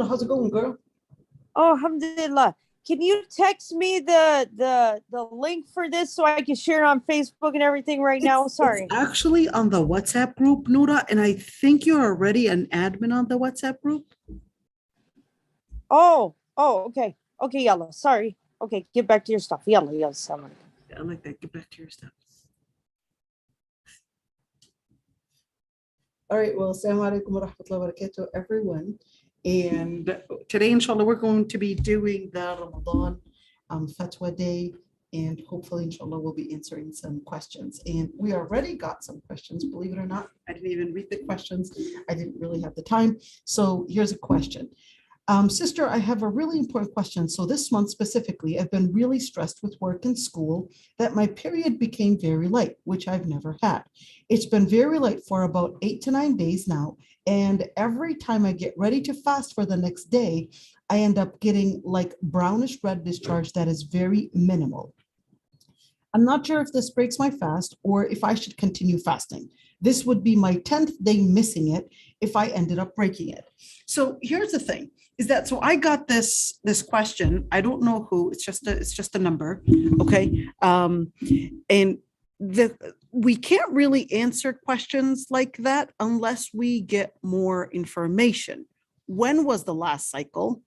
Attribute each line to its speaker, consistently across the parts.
Speaker 1: how's it going, girl?
Speaker 2: Oh, alhamdulillah. Can you text me the link for this so I can share it on Facebook and everything right now? Sorry.
Speaker 1: It's actually on the WhatsApp group, Noura, and I think you're already an admin on the WhatsApp group.
Speaker 2: Oh, okay. Okay, yalla. Sorry. Okay, get back to your stuff. Yalla. Salam.
Speaker 1: I like that. Get back to your stuff. All right, well, assalamu alaikum wa rahmatullahi wa barakatuh, everyone. And today, inshallah, we're going to be doing the Ramadan Fatwa Day. And hopefully, inshallah, we'll be answering some questions. And we already got some questions, believe it or not. I didn't even read the questions. I didn't really have the time. So here's a question. Sister, I have a really important question. So this month specifically, I've been really stressed with work and school that my period became very light, which I've never had. It's been very light for about 8 to 9 days now. And every time I get ready to fast for the next day, I end up getting like brownish red discharge that is very minimal. I'm not sure if this breaks my fast or if I should continue fasting. This would be my 10th day missing it if I ended up breaking it. So here's the thing. Is that so? I got this question. I don't know who. It's just a number, okay? And we can't really answer questions like that unless we get more information. When was the last cycle?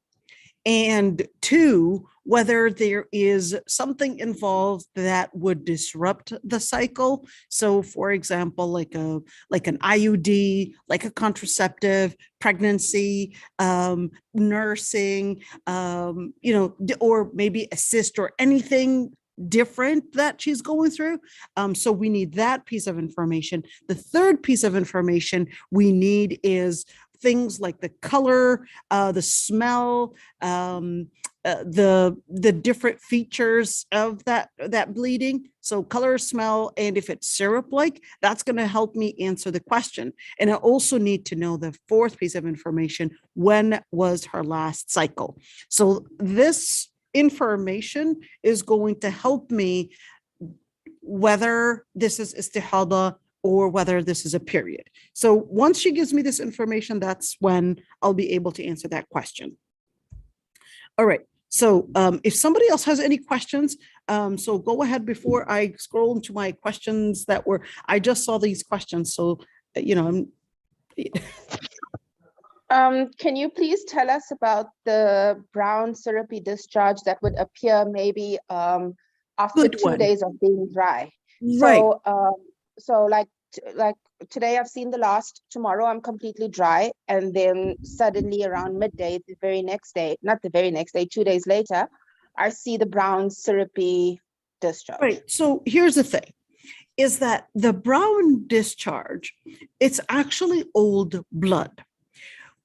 Speaker 1: And 2, whether there is something involved that would disrupt the cycle. So, for example, like an IUD, like a contraceptive, pregnancy, nursing, or maybe a cyst or anything different that she's going through. So we need that piece of information. The third piece of information we need is things like the color, the smell, the different features of that bleeding. So color, smell, and if it's syrup-like, that's going to help me answer the question. And I also need to know the fourth piece of information: when was her last cycle? So this information is going to help me whether this is istihada or whether this is a period. So once she gives me this information, that's when I'll be able to answer that question. All right. So if somebody else has any questions, so go ahead before I scroll into my questions I just saw these questions. So, can
Speaker 3: you please tell us about the brown syrupy discharge that would appear maybe after 2 days of being dry?
Speaker 1: Right.
Speaker 3: So like today I've seen the last, tomorrow I'm completely dry, and then suddenly around midday, the very next day, not the very next day, 2 days later, I see the brown syrupy discharge.
Speaker 1: Right. So here's the thing, is that the brown discharge, it's actually old blood.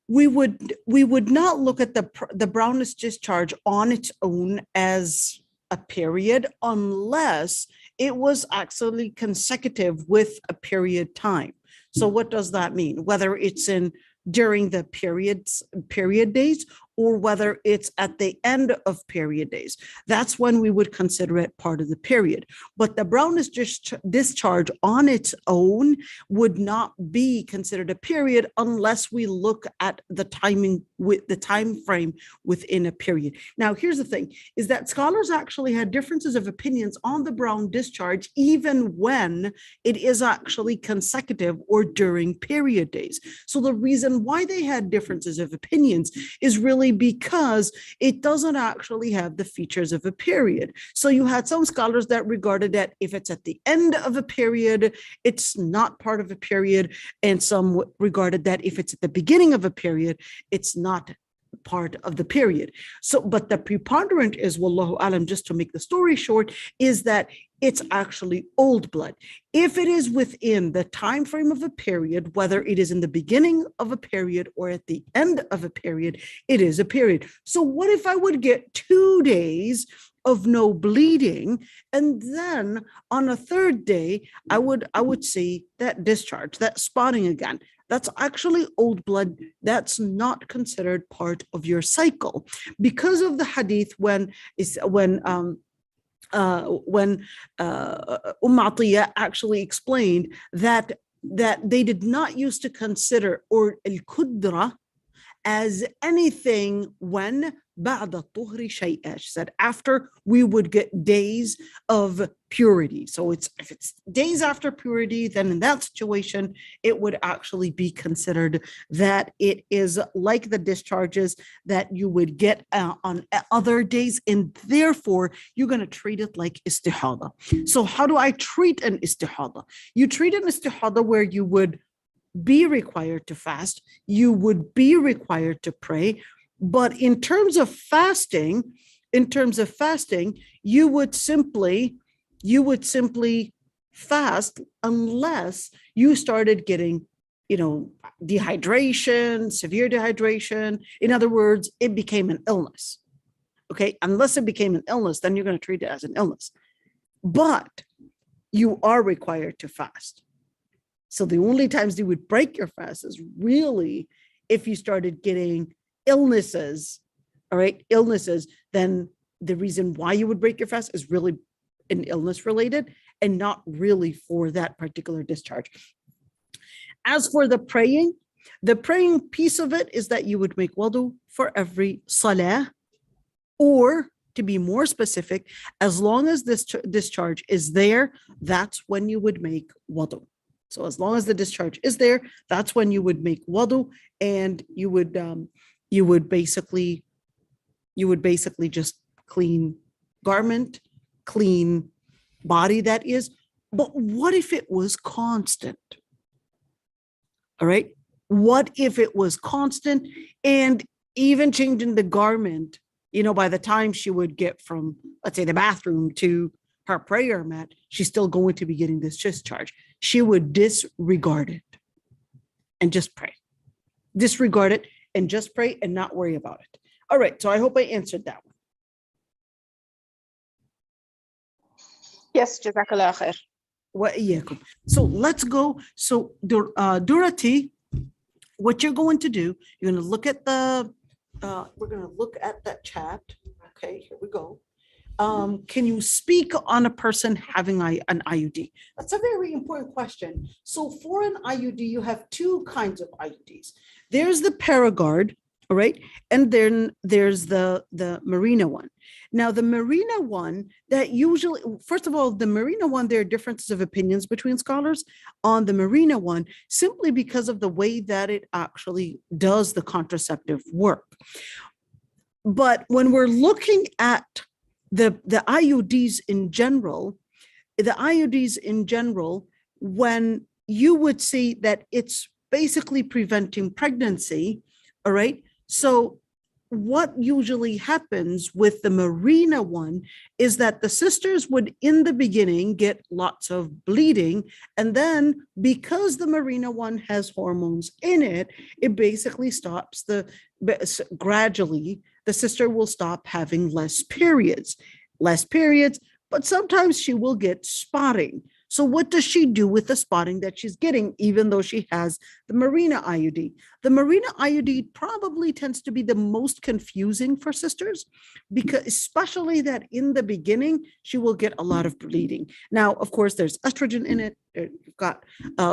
Speaker 1: We would not look at the brownish discharge on its own as a period unless it was actually consecutive with a period time. So what does that mean? Whether it's during the period days or whether it's at the end of period days, that's when we would consider it part of the period. But the brownish discharge on its own would not be considered a period unless we look at the timing with the time frame within a period. Now, here's the thing, is that scholars actually had differences of opinions on the brown discharge, even when it is actually consecutive or during period days. So the reason why they had differences of opinions is really because it doesn't actually have the features of a period. So you had some scholars that regarded that if it's at the end of a period, it's not part of a period, and some regarded that if it's at the beginning of a period, it's not part of the period. So, but the preponderant is, wallahu alam, just to make the story short, is that it's actually old blood. If it is within the time frame of a period, whether it is in the beginning of a period or at the end of a period, it is a period. So what if I would get 2 days of no bleeding, and then on a third day, I would see that discharge, that spotting again? That's actually old blood. That's not considered part of your cycle because of the hadith when Atiyah actually explained that they did not used to consider or al-kudra as anything when بعد الطهر شيئا. She said after we would get days of purity. So if it's days after purity, then in that situation, it would actually be considered that it is like the discharges that you would get on other days, and therefore you're going to treat it like istihada. So how do I treat an istihada? You treat an istihada where you would be required to fast, you would be required to pray, but in terms of fasting, you would simply fast unless you started getting, dehydration, severe dehydration. In other words, it became an illness. Okay, unless it became an illness, then you're going to treat it as an illness. But you are required to fast. So the only times you would break your fast is really if you started getting illnesses, all right, then the reason why you would break your fast is really an illness related and not really for that particular discharge. As for the praying piece of it is that you would make wudu for every salah, or to be more specific, as long as this discharge is there, that's when you would make wudu. So as long as the discharge is there, that's when you would make wudu, and you would basically just clean garment, clean body, that is. But what if it was constant? All right. What if it was constant, and even changing the garment, by the time she would get from, let's say, the bathroom to her prayer mat, she's still going to be getting this discharge. She would disregard it and just pray. Disregard it and just pray and not worry about it. All right. So I hope I answered that one.
Speaker 3: Yes, Jazakallah khair.
Speaker 1: وإياكم. So let's go. So Durati, what you're going to do, you're going to look at we're going to look at that chat. Okay, here we go. Can you speak on a person having an IUD? That's a very important question. So for an IUD, you have two kinds of IUDs. There's the Paragard, all right, and then there's the Marina one. Now, the Marina one, that usually, first of all, the Marina one, there are differences of opinions between scholars on the Marina one, simply because of the way that it actually does the contraceptive work. But when we're looking at the IUDs in general, when you would see that it's basically preventing pregnancy, all right? So what usually happens with the Marina one is that the sisters would, in the beginning, get lots of bleeding. And then because the Marina one has hormones in it, it basically stops gradually, the sister will stop having less periods, but sometimes she will get spotting. So what does she do with the spotting that she's getting, even though she has the Marina IUD? The Marina IUD probably tends to be the most confusing for sisters, because especially that in the beginning, she will get a lot of bleeding. Now, of course, there's estrogen in it. You've got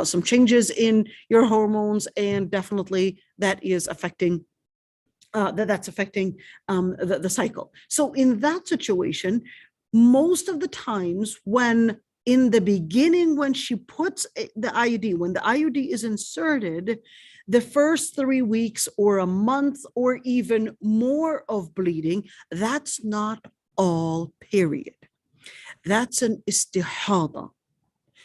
Speaker 1: some changes in your hormones, and definitely that is affecting the cycle. So in that situation, most of the times when in the beginning, when she puts the IUD, when the IUD is inserted, the first 3 weeks or a month or even more of bleeding, that's not all period. That's an istihada.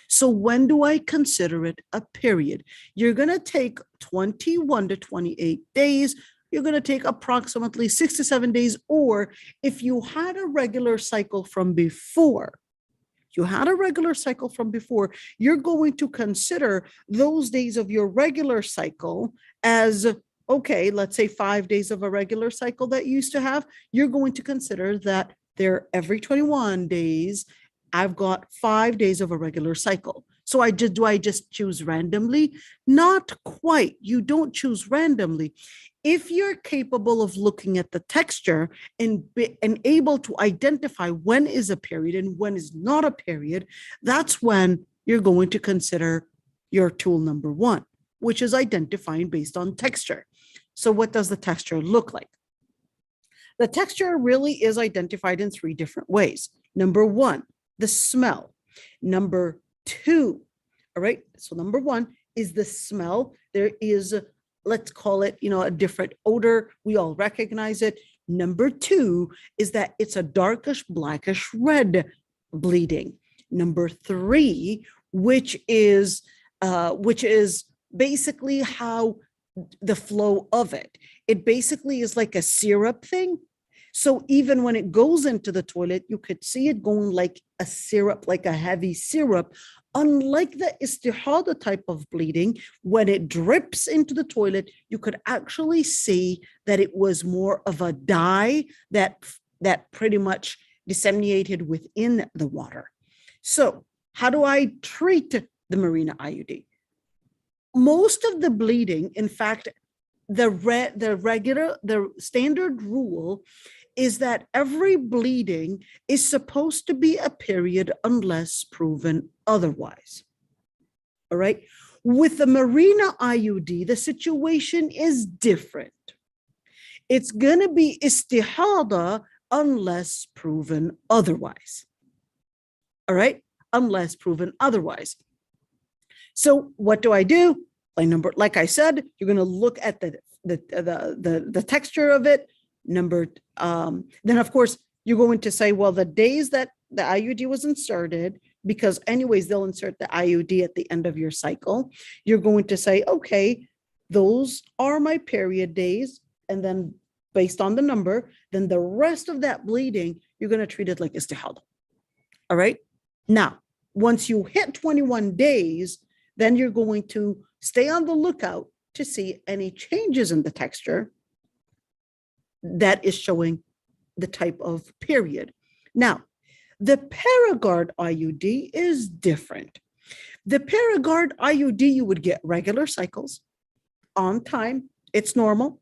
Speaker 1: So when do I consider it a period? You're going to take 21 to 28 days. You're going to take approximately 6 to 7 days. Or if you had a regular cycle from before, you're going to consider those days of your regular cycle as, okay, let's say 5 days of a regular cycle that you used to have. You're going to consider that there every 21 days, I've got 5 days of a regular cycle. So do I just choose randomly? Not quite. You don't choose randomly. If you're capable of looking at the texture and able to identify when is a period and when is not a period, that's when you're going to consider your tool number one, which is identifying based on texture. So what does the texture look like? The texture really is identified in 3 different ways. Number 1, the smell. Number 2, all right, so number 1 is the smell. There is, let's call it, a different odor. We all recognize it. Number 2 is that it's a darkish, blackish red bleeding. Number 3, which is basically how the flow of it. It basically is like a syrup thing. So even when it goes into the toilet, you could see it going like a syrup, like a heavy syrup. Unlike the istihada type of bleeding, when it drips into the toilet, you could actually see that it was more of a dye that pretty much disseminated within the water. So how do I treat the Marina IUD? Most of the bleeding, in fact, the standard rule is that every bleeding is supposed to be a period unless proven otherwise. All right. With the Marina IUD, the situation is different. It's going to be istihada unless proven otherwise. All right. Unless proven otherwise. So what do I do? Like I said, you're going to look at the texture of it. Then of course you're going to say, well, the days that the IUD was inserted, because anyways, they'll insert the IUD at the end of your cycle. You're going to say, okay, those are my period days. And then based on the number, then the rest of that bleeding, you're going to treat it like istihada. All right. Now, once you hit 21 days, then you're going to stay on the lookout to see any changes in the texture that is showing the type of period. Now, the Paragard IUD is different. The Paragard IUD, you would get regular cycles on time. It's normal.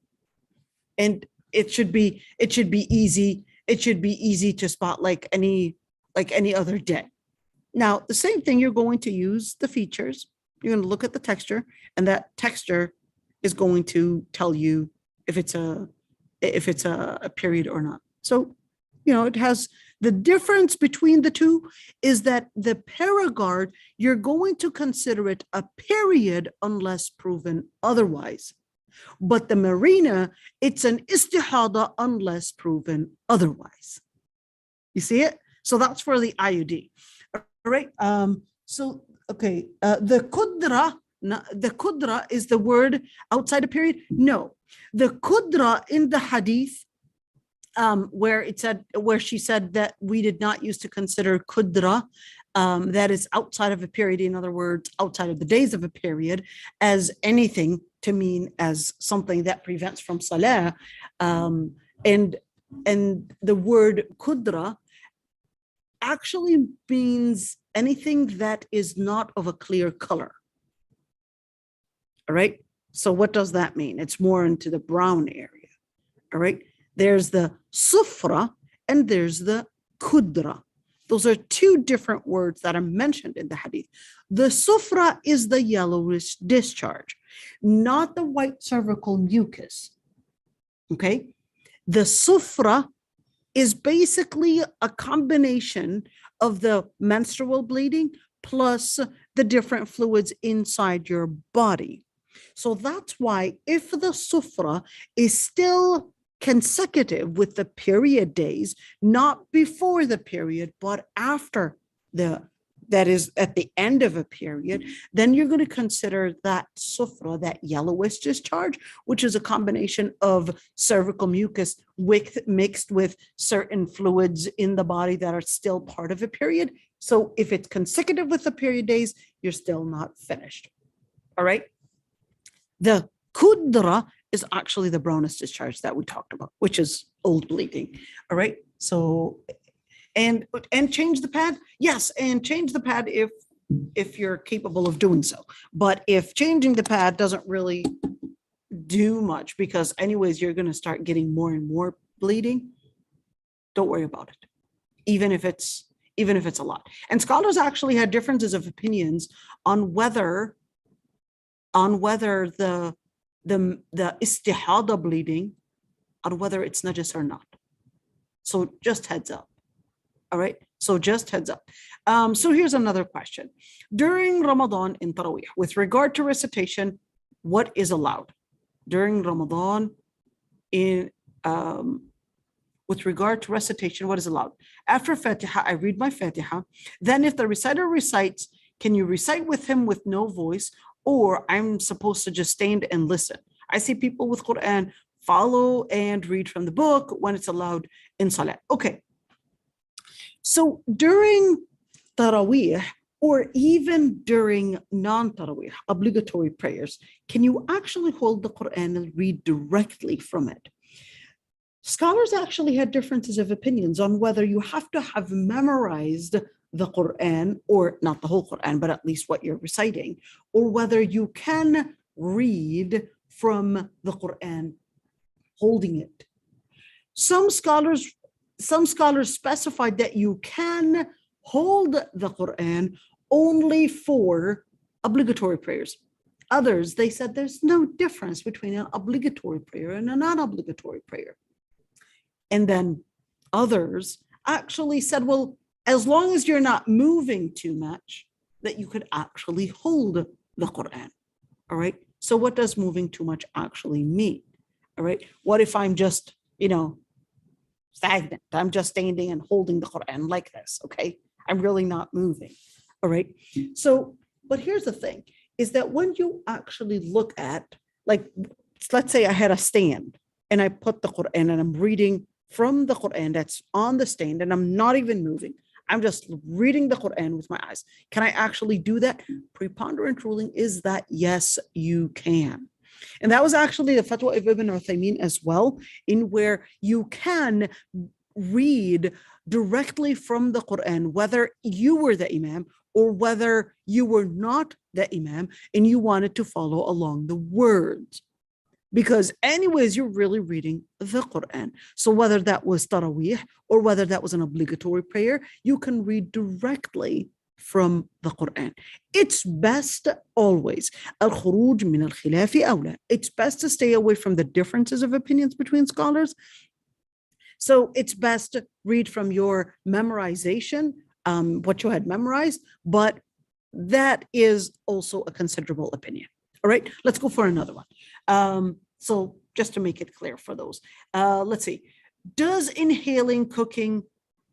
Speaker 1: And it should be easy. It should be easy to spot like any other day. Now, the same thing, you're going to use the features. You're going to look at the texture, and that texture is going to tell you if it's a period or not. So, it has the difference between the two is that the Paragard, you're going to consider it a period unless proven otherwise. But the Marina, it's an istihada unless proven otherwise. You see it? So that's for the IUD. All right. The kudra is the word outside a period. No, the kudra in the hadith, where she said that we did not used to consider kudra, that is outside of a period. In other words, outside of the days of a period, as anything to mean as something that prevents from salah, and the word kudra actually means anything that is not of a clear color. All right. So what does that mean? It's more into the brown area. All right. There's the sufra and there's the kudra. Those are 2 different words that are mentioned in the hadith. The sufra is the yellowish discharge, not the white cervical mucus. Okay. The sufra is basically a combination of the menstrual bleeding plus the different fluids inside your body. So that's why if the sufra is still consecutive with the period days, not before the period, but after that is at the end of a period, then you're going to consider that sufra, that yellowish discharge, which is a combination of cervical mucus mixed with certain fluids in the body that are still part of a period. So if it's consecutive with the period days, you're still not finished. All right. The kudra is actually the brownish discharge that we talked about, which is old bleeding. All right. So and change the pad. Yes, and change the pad if you're capable of doing so. But if changing the pad doesn't really do much, because anyways, you're going to start getting more and more bleeding, don't worry about it. Even if it's a lot. And scholars actually had differences of opinions on whether the the istihada bleeding or whether it's najis or not. So just heads up. All right. So just heads up. So here's another question. During Ramadan in Taraweeh, with regard to recitation, what is allowed? During Ramadan with regard to recitation, what is allowed? After Fatiha, I read my Fatiha. Then if the reciter recites, can you recite with him with no voice, or I'm supposed to just stand and listen? I see people with Quran follow and read from the book when it's allowed in Salah. Okay. So during Taraweeh, or even during non-Taraweeh, obligatory prayers, can you actually hold the Quran and read directly from it? Scholars actually had differences of opinions on whether you have to have memorized the Quran, or not the whole Quran, but at least what you're reciting, or whether you can read from the Quran holding it. Some scholars specified that you can hold the Quran only for obligatory prayers. Others, they said there's no difference between an obligatory prayer and a non-obligatory prayer. And then others actually said, well, as long as you're not moving too much, that you could actually hold the Quran. All right. So what does moving too much actually mean? All right. What if I'm just, stagnant? I'm just standing and holding the Quran like this. Okay. I'm really not moving. All right. So, but here's the thing is that when you actually look at, like, let's say I had a stand and I put the Quran and I'm reading from the Quran that's on the stand and I'm not even moving. I'm just reading the Quran with my eyes. Can I actually do that? Preponderant ruling is that yes, you can. And that was actually the Fatwa of Ibn Uthaymeen as well, in where you can read directly from the Quran, whether you were the Imam or whether you were not the Imam and you wanted to follow along the words. Because anyways, you're really reading the Quran. So whether that was Taraweeh or whether that was an obligatory prayer, you can read directly from the Quran. It's best always, al-khuruj min al-khilafi awla. It's best to stay away from the differences of opinions between scholars. So it's best to read from your memorization, what you had memorized, but that is also a considerable opinion. All right, let's go for another one. So just to make it clear for those, let's see. Does inhaling cooking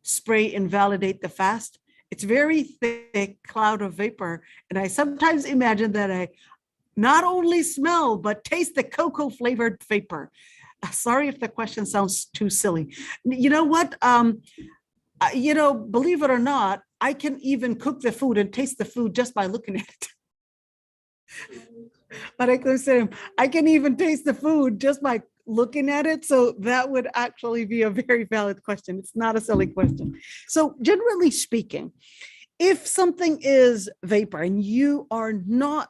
Speaker 1: spray invalidate the fast? It's very thick cloud of vapor. And I sometimes imagine that I not only smell, but taste the cocoa flavored vapor. Sorry if the question sounds too silly. You know what? Believe it or not, I can even cook the food and taste the food just by looking at it. But I can even taste the food just by looking at it. So that would actually be a very valid question. It's not a silly question. So generally speaking, if something is vapor and you are not,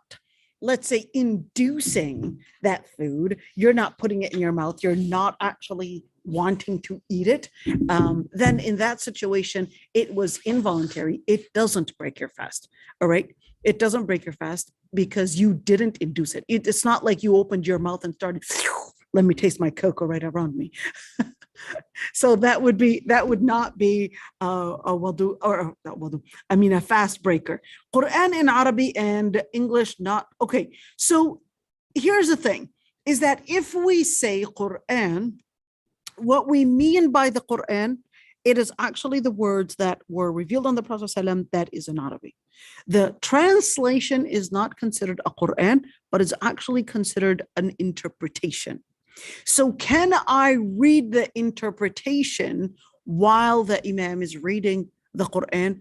Speaker 1: let's say, inducing that food, you're not putting it in your mouth, you're not actually wanting to eat it, then in that situation, it was involuntary. It doesn't break your fast. All right. It doesn't break your fast because you didn't induce it. It's not like you opened your mouth and started, let me taste my cocoa right around me. So that would not be a fast breaker. Quran in Arabic and English, not. Okay. So here's the thing is that if we say Quran, what we mean by the Quran, it is actually the words that were revealed on the Prophet ﷺ that is in Arabic. The translation is not considered a Quran, but is actually considered an interpretation. So can I read the interpretation while the Imam is reading the Quran?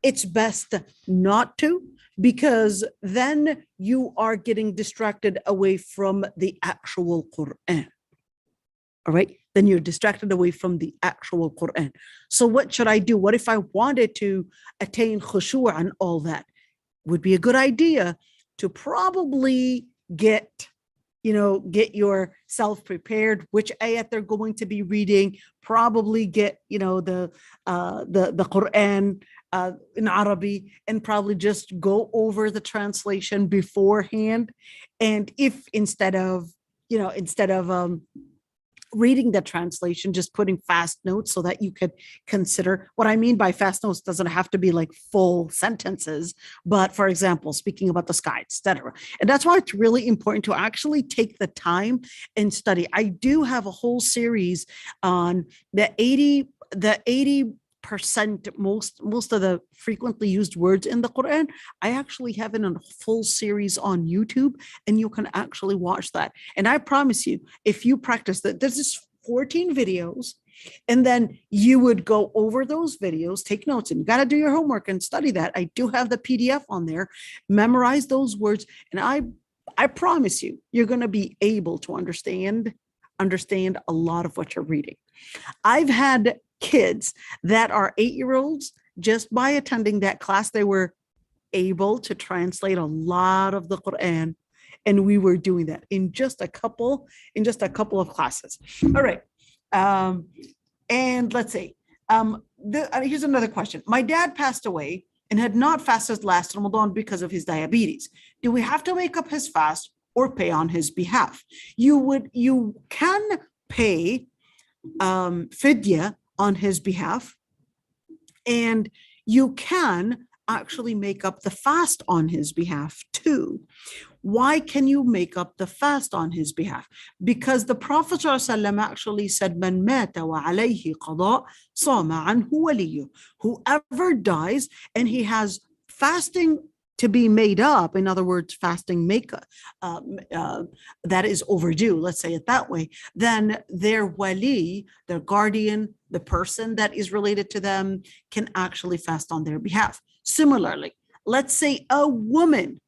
Speaker 1: It's best not to, because then you are getting distracted away from the actual Quran. All right, then you're distracted away from the actual Quran. So what should I do? What if I wanted to attain khushu' and all that? Would be a good idea to probably get get yourself prepared, which ayat they're going to be reading, probably get, the Quran in Arabic, and probably just go over the translation beforehand. And if instead of reading the translation, just putting fast notes so that you could consider. What I mean by fast notes doesn't have to be like full sentences, but for example, speaking about the sky, etc. And that's why it's really important to actually take the time and study. I do have a whole series on the 80% most of the frequently used words in the Quran. I actually have it in a full series on YouTube, and you can actually watch that. And I promise you, if you practice that, there's just 14 videos, and then you would go over those videos, take notes, and you got to do your homework and study that. I do have the PDF on there, memorize those words, and I promise you, you're going to be able to understand a lot of what you're reading. I've had kids that are 8-year-olds, just by attending that class, they were able to translate a lot of the Quran. And we were doing that in just a couple of classes. All right. And let's see. Here's another question. My dad passed away and had not fasted last Ramadan because of his diabetes. Do we have to make up his fast or pay on his behalf? You can pay fidya on his behalf, and you can actually make up the fast on his behalf too. Why can you make up the fast on his behalf? Because the Prophet ﷺ actually said, "Man mata wa alayhi qada, sama anhu waliyyu." Whoever dies and he has fasting to be made up, in other words, fasting that is overdue, let's say it that way, then their wali, their guardian, the person that is related to them, can actually fast on their behalf. Similarly, let's say a woman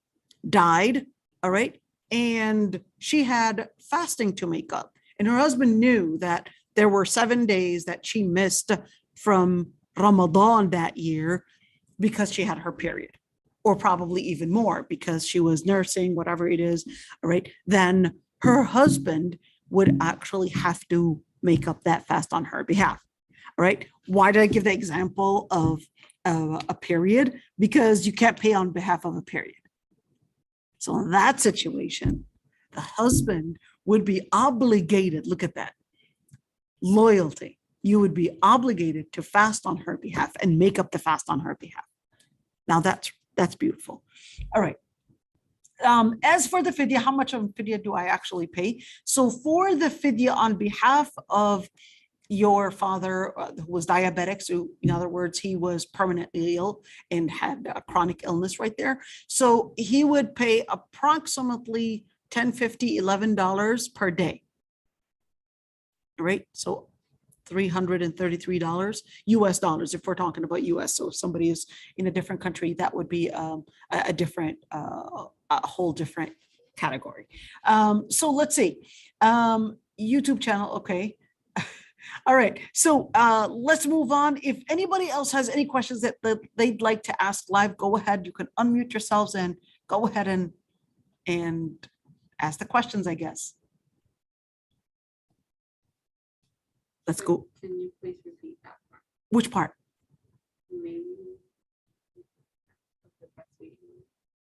Speaker 1: died, all right, and she had fasting to make up, and her husband knew that there were 7 days that she missed from Ramadan that year because she had her period, or probably even more because she was nursing, whatever it is, all right, then her husband would actually have to make up that fast on her behalf, all right? Why did I give the example of a period? Because you can't pay on behalf of a period. So in that situation, the husband would be obligated, look at that, loyalty. You would be obligated to fast on her behalf and make up the fast on her behalf. Now that's beautiful. All right. As for the fidya, how much of fidya do I actually pay? So for the fidya on behalf of your father who was diabetic, so in other words, he was permanently ill and had a chronic illness right there. So he would pay approximately $10, $50, $11 per day. Right? So $333 US dollars, if we're talking about US. So if somebody is in a different country, that would be a different, a whole different category. So let's see, YouTube channel. Okay. All right. So let's move on. If anybody else has any questions that they'd like to ask live, go ahead. You can unmute yourselves and go ahead and ask the questions, I guess. Let's go.
Speaker 4: Can you please repeat that part?
Speaker 1: Which part?
Speaker 4: Maybe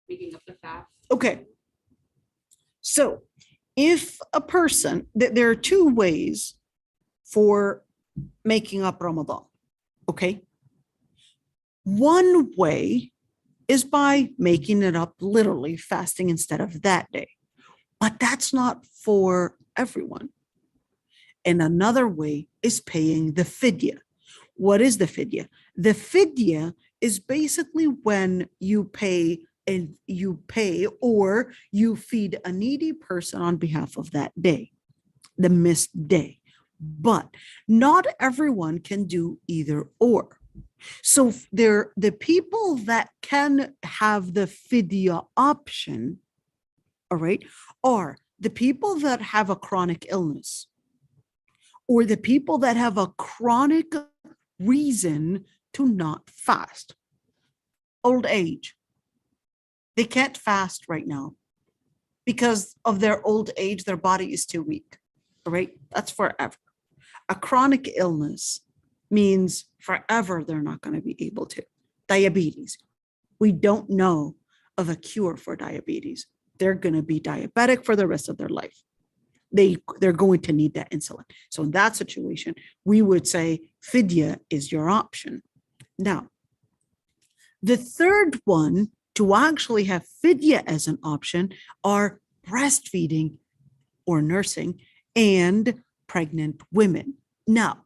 Speaker 4: making up the fast.
Speaker 1: Okay. So if a person, there are two ways for making up Ramadan. Okay. One way is by making it up literally, fasting instead of that day. But that's not for everyone. And another way is paying the fidya. What is the fidya? The fidya is basically when you pay or you feed a needy person on behalf of that day, the missed day. But not everyone can do either or. So the people that can have the fidya option, all right, are the people that have a chronic illness, or the people that have a chronic reason to not fast. Old age. They can't fast right now. because of their old age, their body is too weak. All right, that's forever. A chronic illness means forever they're not going to be able to. Diabetes. We don't know of a cure for diabetes. They're going to be diabetic for the rest of their life. They're going to need that insulin. So in that situation, we would say fidya is your option. Now, the third one to actually have fidya as an option are breastfeeding or nursing and pregnant women. Now,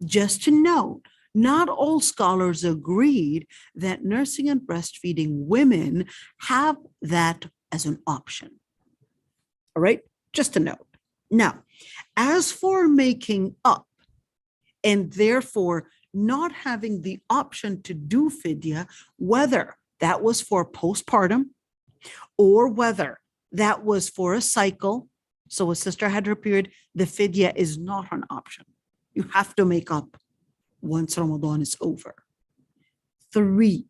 Speaker 1: just to note, not all scholars agreed that nursing and breastfeeding women have that as an option. All right, just a note. Now, as for making up and therefore not having the option to do fidya, whether that was for postpartum or whether that was for a cycle, so a sister had her period, the fidya is not an option. You have to make up once Ramadan is over. 3,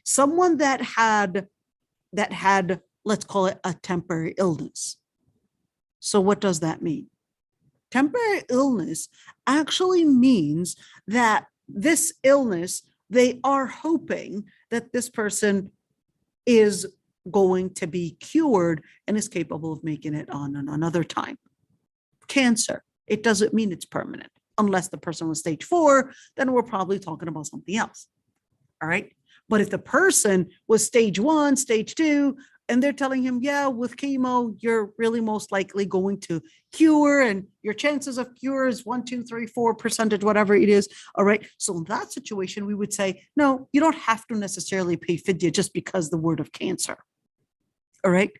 Speaker 1: someone that had, let's call it a temporary illness. So what does that mean? Temporary illness actually means that this illness, they are hoping that this person is going to be cured and is capable of making it on another time. Cancer, it doesn't mean it's permanent. Unless the person was stage 4, then we're probably talking about something else. All right. But if the person was stage 1, stage 2, and they're telling him, yeah, with chemo, you're really most likely going to cure, and your chances of cure is 1, 2, 3, 4%, whatever it is. All right. So in that situation, we would say, no, you don't have to necessarily pay fidya just because the word of cancer. All right.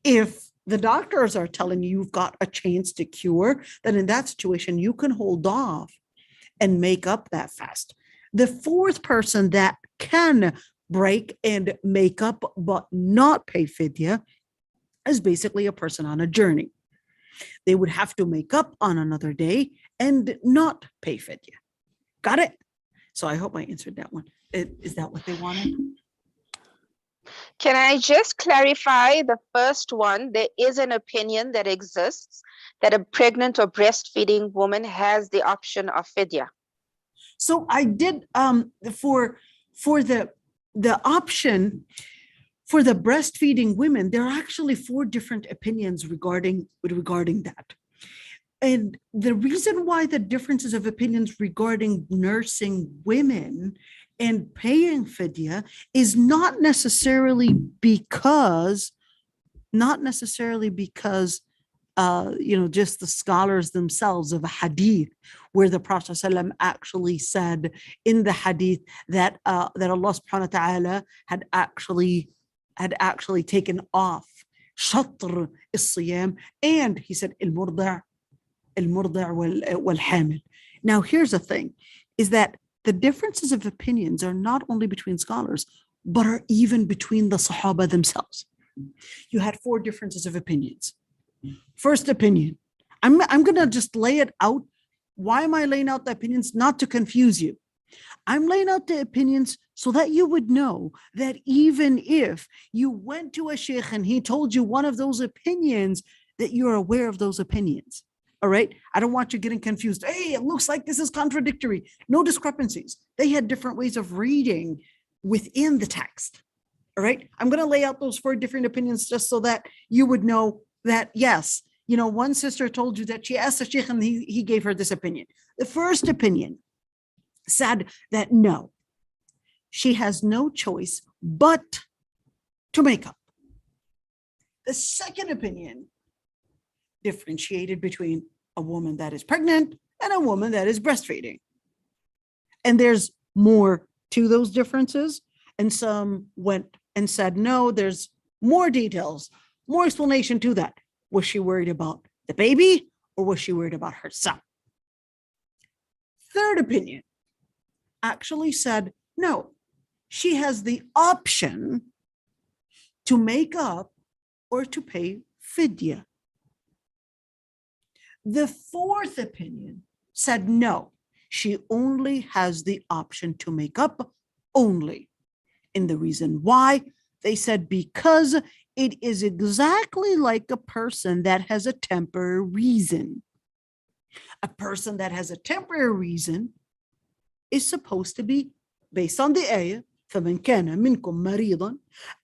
Speaker 1: If the doctors are telling you you've got a chance to cure, then in that situation, you can hold off and make up that fast. The fourth person that can break and make up but not pay fidya is basically a person on a journey. They would have to make up on another day and not pay fidya. Got it? So I hope I answered that one. Is that what they wanted?
Speaker 3: Can I just clarify the first one? There is an opinion that exists that a pregnant or breastfeeding woman has the option of fidya.
Speaker 1: So I did for the option for the breastfeeding women, there are actually 4 different opinions regarding that. And the reason why the differences of opinions regarding nursing women and paying fidya is not necessarily because just the scholars themselves of a hadith, where the Prophet ﷺ actually said in the hadith that that Allah subhanahu wa ta'ala had actually taken off shatr as-siyam, and he said al-murdi' wal-hamil. Now here's the thing, is that the differences of opinions are not only between scholars, but are even between the Sahaba themselves. You had 4 differences of opinions. First opinion, I'm going to just lay it out. Why am I laying out the opinions? Not to confuse you. I'm laying out the opinions so that you would know that even if you went to a sheikh and he told you one of those opinions, that you're aware of those opinions. All right. I don't want you getting confused. Hey, it looks like this is contradictory. No discrepancies. They had different ways of reading within the text. All right. I'm going to lay out those 4 different opinions just so that you would know that, yes, one sister told you that she asked the sheikh and he gave her this opinion. The first opinion said that no, she has no choice but to make up. The second opinion differentiated between a woman that is pregnant and a woman that is breastfeeding. And there's more to those differences. And some went and said, no, there's more details, more explanation to that. Was she worried about the baby or was she worried about herself? Third opinion actually said, no, she has the option to make up or to pay fidya. The fourth opinion said, no, she only has the option to make up only. And the reason why, they said, because it is exactly like a person that has a temporary reason. A person that has a temporary reason is supposed to be based on the ayah. فمن كان منكم مريضا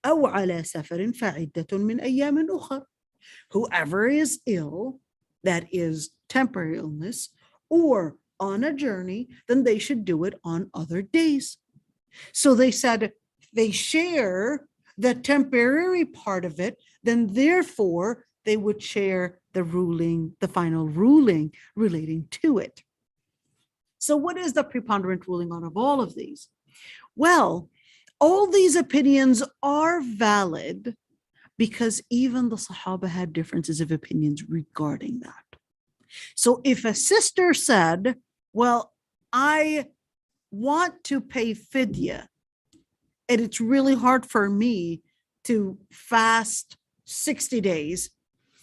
Speaker 1: أو على سفر فعدة من أيام أخر. Whoever is ill, that is temporary illness, or on a journey, then they should do it on other days. So they said they share the temporary part of it, then therefore they would share the ruling, the final ruling relating to it. So what is the preponderant ruling out of all of these? Well, all these opinions are valid because even the Sahaba had differences of opinions regarding that. So if a sister said, well, I want to pay fidya, and it's really hard for me to fast 60 days,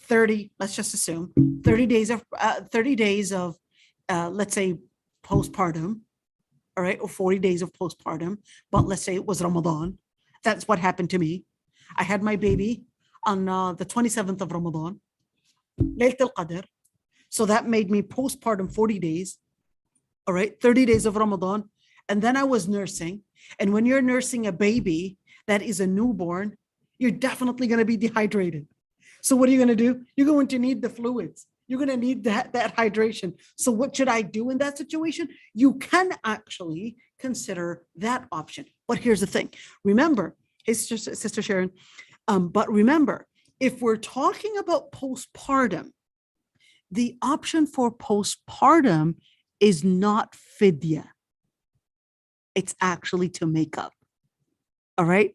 Speaker 1: 30, let's just assume 30 days of, let's say postpartum, all right, or 40 days of postpartum, but let's say it was Ramadan. That's what happened to me. I had my baby on the 27th of Ramadan, Laylat al-Qadr. So that made me postpartum 40 days, all right, 30 days of Ramadan. And then I was nursing. And when you're nursing a baby that is a newborn, you're definitely going to be dehydrated. So what are you going to do? You're going to need the fluids. You're going to need that hydration. So what should I do in that situation? You can actually consider that option. But here's the thing. Remember, Sister Sharon, but remember, if we're talking about postpartum, the option for postpartum is not fidya. It's actually to make up. All right.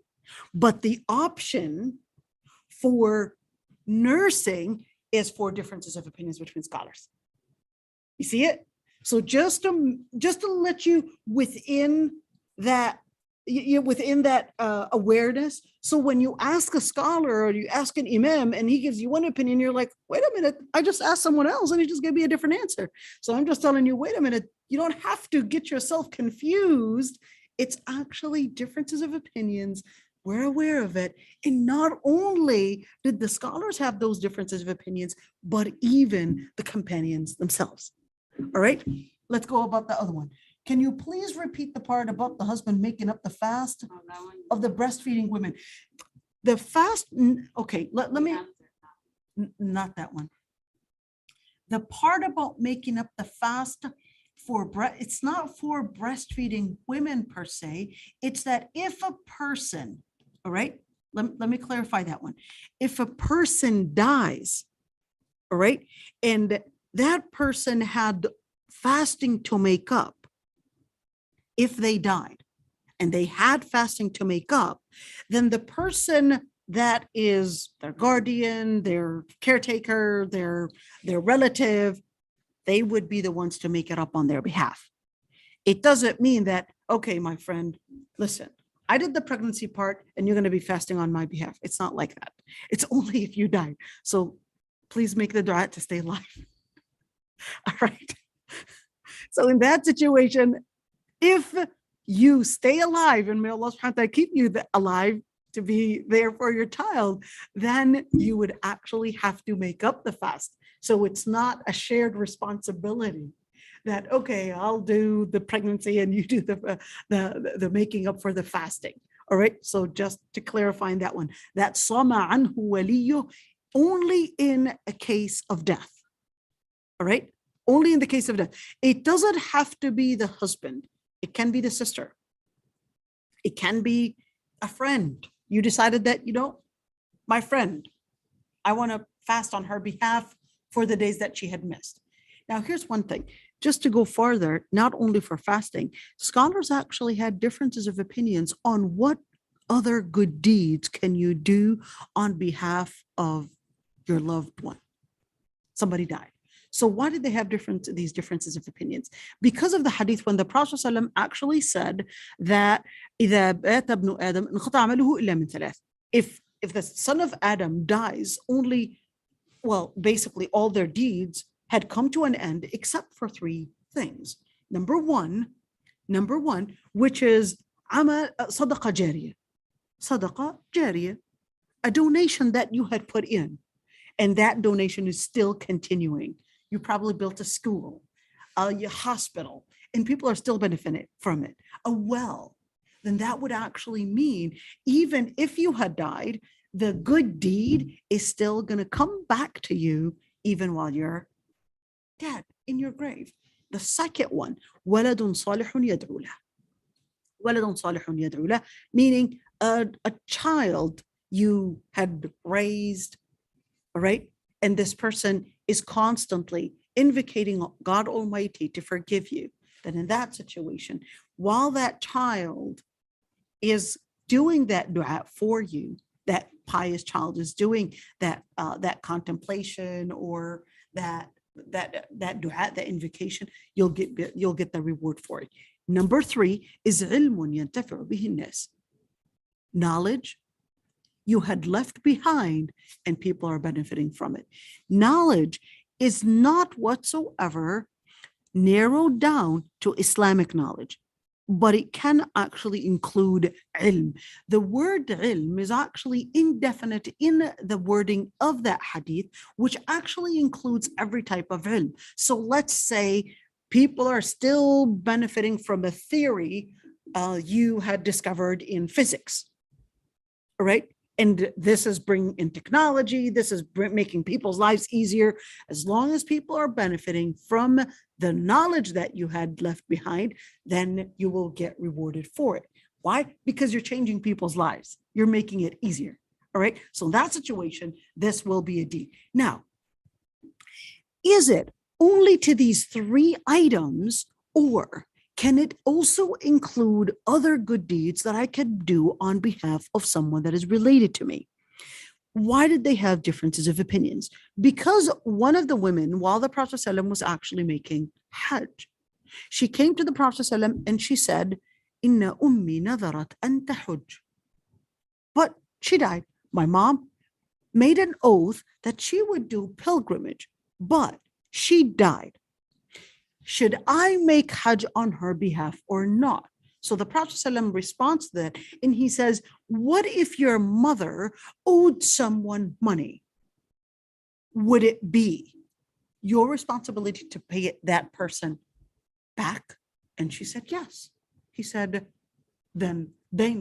Speaker 1: But the option for nursing is for differences of opinions between scholars. You see it? So just to let you within that, within that awareness. So when you ask a scholar or you ask an imam and he gives you one opinion, you're like, wait a minute, I just asked someone else and he just gave me a different answer. So I'm just telling you, wait a minute, you don't have to get yourself confused. It's actually differences of opinions. We're aware of it. And not only did the scholars have those differences of opinions, but even the companions themselves. All right, let's go about the other one. Can you please repeat the part about the husband making up the fast of the breastfeeding women? The fast, okay, let me, not that one. The part about making up the fast for, it's not for breastfeeding women per se. It's that if a person, all right, let me clarify that one. If a person dies, all right, and that person had fasting to make up, if they died and they had fasting to make up, then the person that is their guardian, their caretaker, their relative, they would be the ones to make it up on their behalf. It doesn't mean that, okay, my friend, listen, I did the pregnancy part and you're going to be fasting on my behalf. It's not like that. It's only if you died. So please make the dua to stay alive. All right. So in that situation, if you stay alive and may Allah subhanahu wa ta'ala keep you alive to be there for your child, then you would actually have to make up the fast. So it's not a shared responsibility that, okay, I'll do the pregnancy and you do the making up for the fasting. All right. So just to clarify that one, that sama anhu waliyu only in a case of death. All right. Only in the case of death. It doesn't have to be the husband. It can be the sister. It can be a friend. You decided that, my friend, I want to fast on her behalf for the days that she had missed. Now, here's one thing, just to go farther, not only for fasting, scholars actually had differences of opinions on what other good deeds can you do on behalf of your loved one. Somebody died. So why did they have these differences of opinions? Because of the hadith when the Prophet ﷺ actually said that if the son of Adam dies, basically all their deeds had come to an end except for three things. Number one, which is sadaqa jariyah. Sadaqa jariyah. a donation that you had put in, and that donation is still continuing. You probably built a school, a hospital, and people are still benefiting from it, a well, then that would actually mean even if you had died, the good deed is still going to come back to you even while you're dead in your grave. The second one, وَلَدٌ صَالِحٌ يَدْعُو لَهُ. وَلَدٌ صَالِحٌ يَدْعُو لَهُ, meaning a child you had raised, all right? And this person is constantly invocating God Almighty to forgive you. Then in that situation, while that child is doing that dua for you, that pious child is doing that that contemplation or that dua, that invocation, you'll get the reward for it. Number 3 is علم ينتفع به الناس. Knowledge you had left behind and people are benefiting from it. Knowledge is not whatsoever narrowed down to Islamic knowledge, but it can actually include ilm. The word ilm is actually indefinite in the wording of that hadith, which actually includes every type of ilm. So let's say people are still benefiting from a theory you had discovered in physics, all right? And this is bringing in technology. This is making people's lives easier. As long as people are benefiting from the knowledge that you had left behind, then you will get rewarded for it. Why? Because you're changing people's lives. You're making it easier. All right. So in that situation, this will be a deed. Now, is it only to these 3 items, or can it also include other good deeds that I could do on behalf of someone that is related to me? Why did they have differences of opinions? Because one of the women, while the Prophet ﷺ was actually making Hajj, she came to the Prophet ﷺ and she said, Inna ummi nadarat an tahujj. But she died. My mom made an oath that she would do pilgrimage, but she died. Should I make Hajj on her behalf or not? So the Prophet ﷺ responds to that, and he says, what if your mother owed someone money? Would it be your responsibility to pay that person back? And she said, yes. He said, then then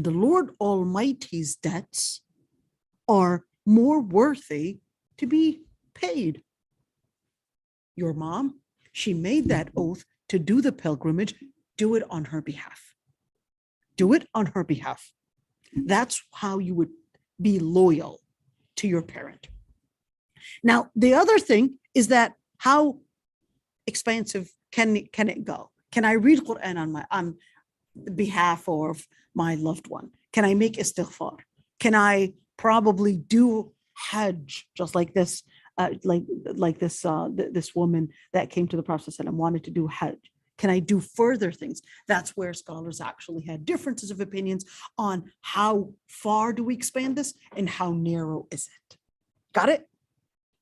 Speaker 1: the Lord Almighty's debts are more worthy to be paid. Your mom, she made that oath to do the pilgrimage, do it on her behalf. Do it on her behalf. That's how you would be loyal to your parent. Now, the other thing is that how expansive can it go? Can I read Quran on behalf of my loved one? Can I make istighfar? Can I probably do Hajj, just like this? This woman that came to the Prophet and wanted to do Hajj. Can I do further things? That's where scholars actually had differences of opinions on how far do we expand this and how narrow is it. Got it?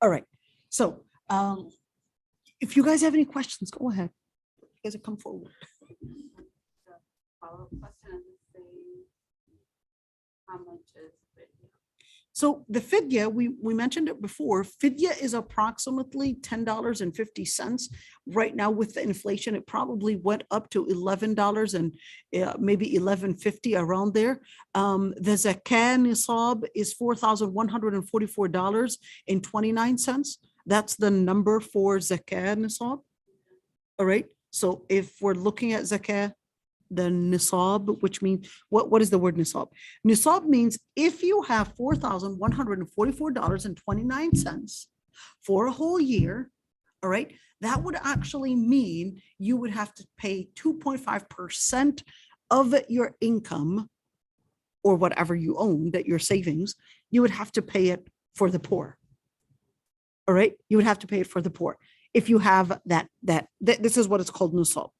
Speaker 1: All right. So if you guys have any questions, go ahead. You guys have come forward.
Speaker 4: Follow-up question on the same. How much is video?
Speaker 1: So the fidya, we mentioned it before, fidya is approximately $10.50. Right now with the inflation, it probably went up to $11 and maybe $11.50 around there. The zakah nisab is $4,144.29. That's the number for zakah nisab. All right. So if we're looking at zakah, the nisab, which means what is the word nisab? Nisab means if you have $4,144.29 for a whole year, all right, that would actually mean you would have to pay 2.5% of your income or whatever you own, that your savings, you would have to pay it for the poor. All right, you would have to pay it for the poor. If you have that this is what it's called nisab.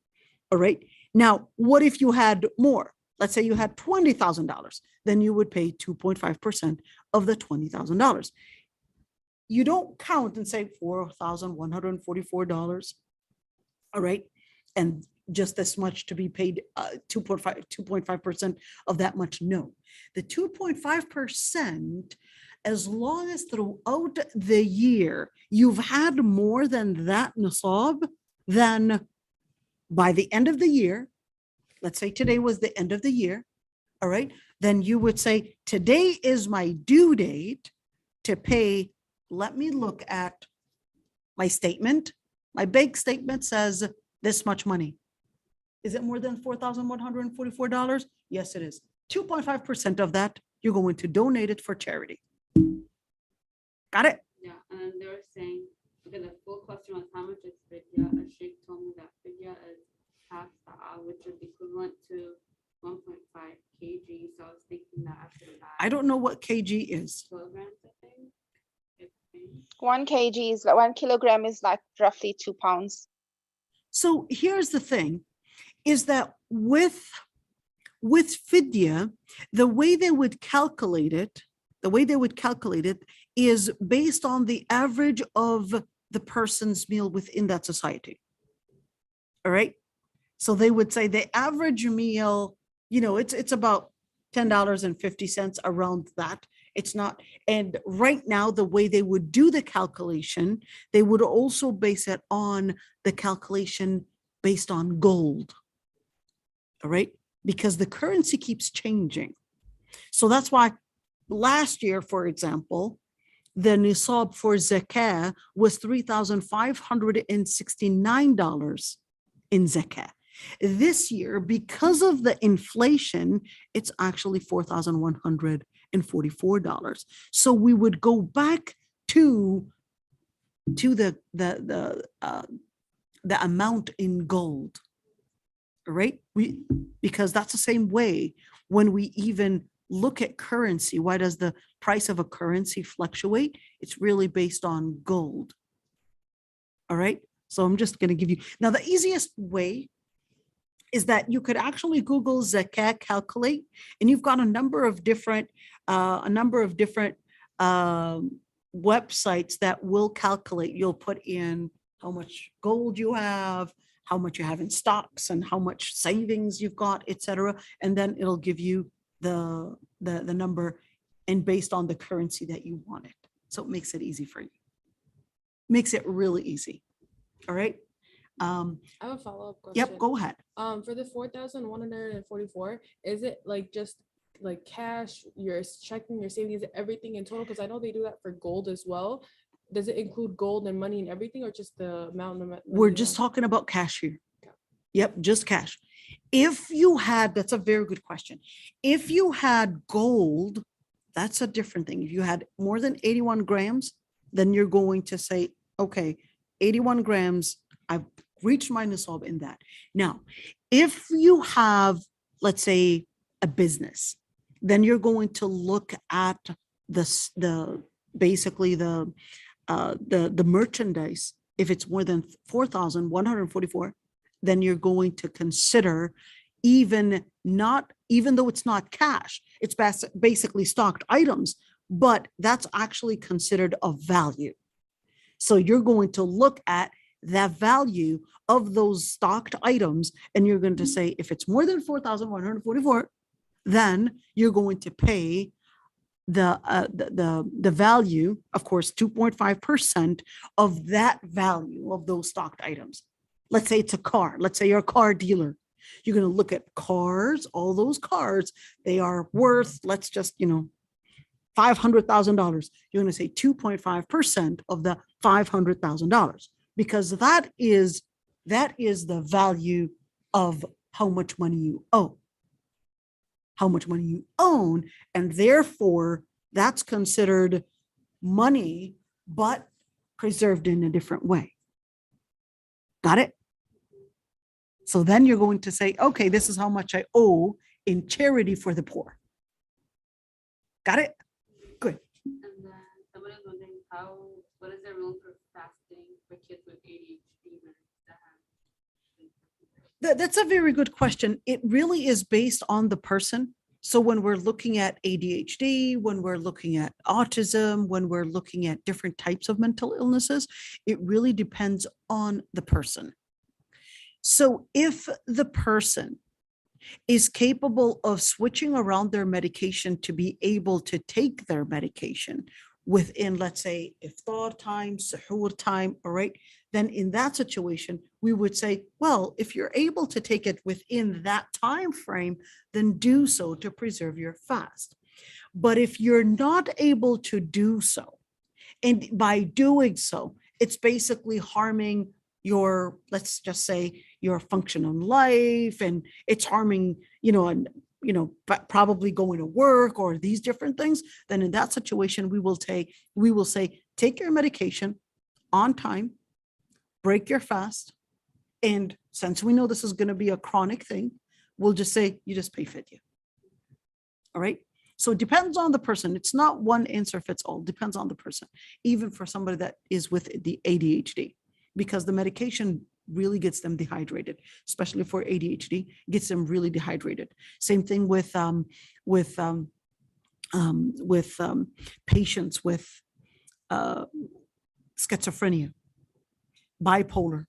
Speaker 1: All right. Now, what if you had more? Let's say you had $20,000, then you would pay 2.5% of the $20,000. You don't count and say $4,144. All right. and just this much to be paid 2.5% of that much. No, the 2.5%, as long as throughout the year you've had more than that nisab, then by the end of the year, let's say today was the end of the year, all right, then you would say, today is my due date to pay. Let me look at my statement. My bank statement says this much money. Is it more than $4,144? Yes, it is. 2.5% of that, you're going to donate it for charity. Got it?
Speaker 4: Yeah, and then they were saying, okay, the full question was how much is fidya? A sheikh told me that fidya is half sa'a, which is equivalent to 1.5 kg. So I was thinking that I should buy
Speaker 1: I don't know what kg is.
Speaker 4: kilograms, I think. If-
Speaker 3: 1 kg is like 1 kilogram is like roughly 2 pounds.
Speaker 1: So here's the thing, is that with fidya, the way they would calculate it, is based on the average of the person's meal within that society. All right. So they would say the average meal, it's about $10.50 around that. It's not. And right now, the way they would do the calculation, they would also base it on the calculation based on gold. All right. Because the currency keeps changing. So that's why last year, for example, the nisab for zakah was $3,569 in zakah. This year, because of the inflation, it's actually $4,144. So we would go back to the amount in gold, right? Because that's the same way when we even look at currency. Why does the price of a currency fluctuate? It's really based on gold. All right. So I'm just going to give you now the easiest way is that you could actually Google zakah calculate, and you've got a number of different websites that will calculate. You'll put in how much gold you have, how much you have in stocks, and how much savings you've got, etc. And then it'll give you the number, and based on the currency that you want it. So it makes it easy for you. Makes it really easy. All right.
Speaker 5: I have a follow-up question.
Speaker 1: Yep, go ahead.
Speaker 5: For the 4,144, is it like just like cash, you're checking your savings, everything in total? Because I know they do that for gold as well. Does it include gold and money and everything, or just the amount of money?
Speaker 1: We're just talking about cash here. Yep, just cash. If you had, that's a very good question. If you had gold, that's a different thing. If you had more than 81 grams, then you're going to say, okay, 81 grams, I've reached my nisab in that. Now, if you have, let's say, a business, then you're going to look at the merchandise. If it's more than 4,144, then you're going to consider even though it's not cash, it's basically stocked items, but that's actually considered a value. So you're going to look at the value of those stocked items, and you're going to say, if it's more than 4,144, then you're going to pay the value, of course, 2.5% of that value of those stocked items. Let's say it's a car. Let's say you're a car dealer. You're going to look at cars, all those cars, they are worth, let's just, $500,000. You're going to say 2.5% of the $500,000, because that is the value of how much money you owe, how much money you own. And therefore that's considered money, but preserved in a different way. Got it? So then you're going to say, okay, this is how much I owe in charity for the poor. Got it? Good.
Speaker 4: And then someone is wondering what is the rule for fasting for kids with ADHD?
Speaker 1: That's a very good question. It really is based on the person. So when we're looking at ADHD, when we're looking at autism, when we're looking at different types of mental illnesses, it really depends on the person. So if the person is capable of switching around their medication to be able to take their medication within, let's say, iftar time, suhoor time, all right, then in that situation, we would say, well, if you're able to take it within that time frame, then do so to preserve your fast. But if you're not able to do so, and by doing so, it's basically harming your, let's just say, your function in life, and it's harming, and probably going to work or these different things, then in that situation, we will say, take your medication on time, break your fast. And since we know this is going to be a chronic thing, we'll just say, you just pay fidya. All right. So it depends on the person. It's not one answer fits all. It depends on the person, even for somebody that is with the ADHD, because the medication really gets them dehydrated, especially for ADHD, gets them really dehydrated. Same thing with patients with schizophrenia, bipolar,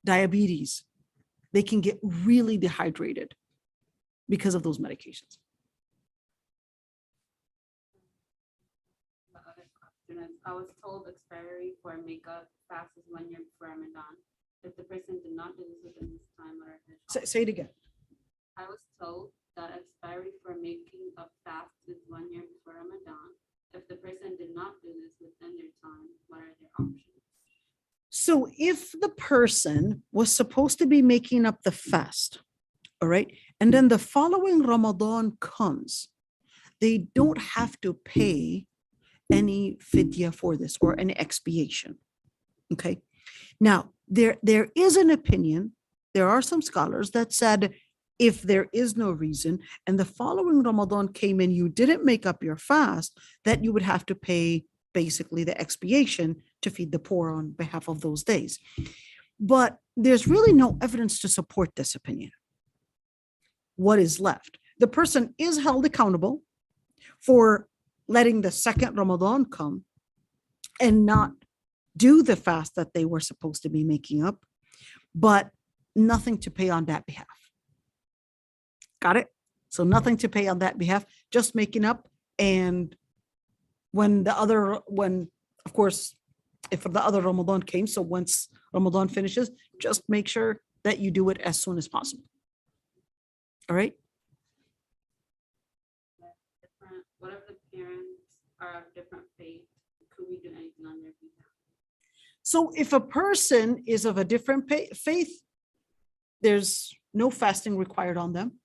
Speaker 1: diabetes. They can get really dehydrated because of those medications.
Speaker 4: The other question is, I was told expiry for makeup fast is 1 year before Ramadan. If the person did not do this within this time, what are his options?
Speaker 1: Say it again.
Speaker 4: I was told that expiry for making a fast is 1 year before Ramadan. If the person did not do this within their time, what are their options?
Speaker 1: So if the person was supposed to be making up the fast, all right, and then the following Ramadan comes, they don't have to pay any fidya for this or any expiation. Okay. Now, there is an opinion, there are some scholars that said if there is no reason and the following Ramadan came and you didn't make up your fast, that you would have to pay basically the expiation to feed the poor on behalf of those days. But there's really no evidence to support this opinion. What is left? The person is held accountable for letting the second Ramadan come and not do the fast that they were supposed to be making up, but nothing to pay on that behalf. Got it? So nothing to pay on that behalf, just making up. And when of course, if the other Ramadan came, so once Ramadan finishes, just make sure that you do it as soon as possible. All right?
Speaker 4: What if the parents are of different faith? Could we do anything on their behalf?
Speaker 1: So if a person is of a different faith, there's no fasting required on them,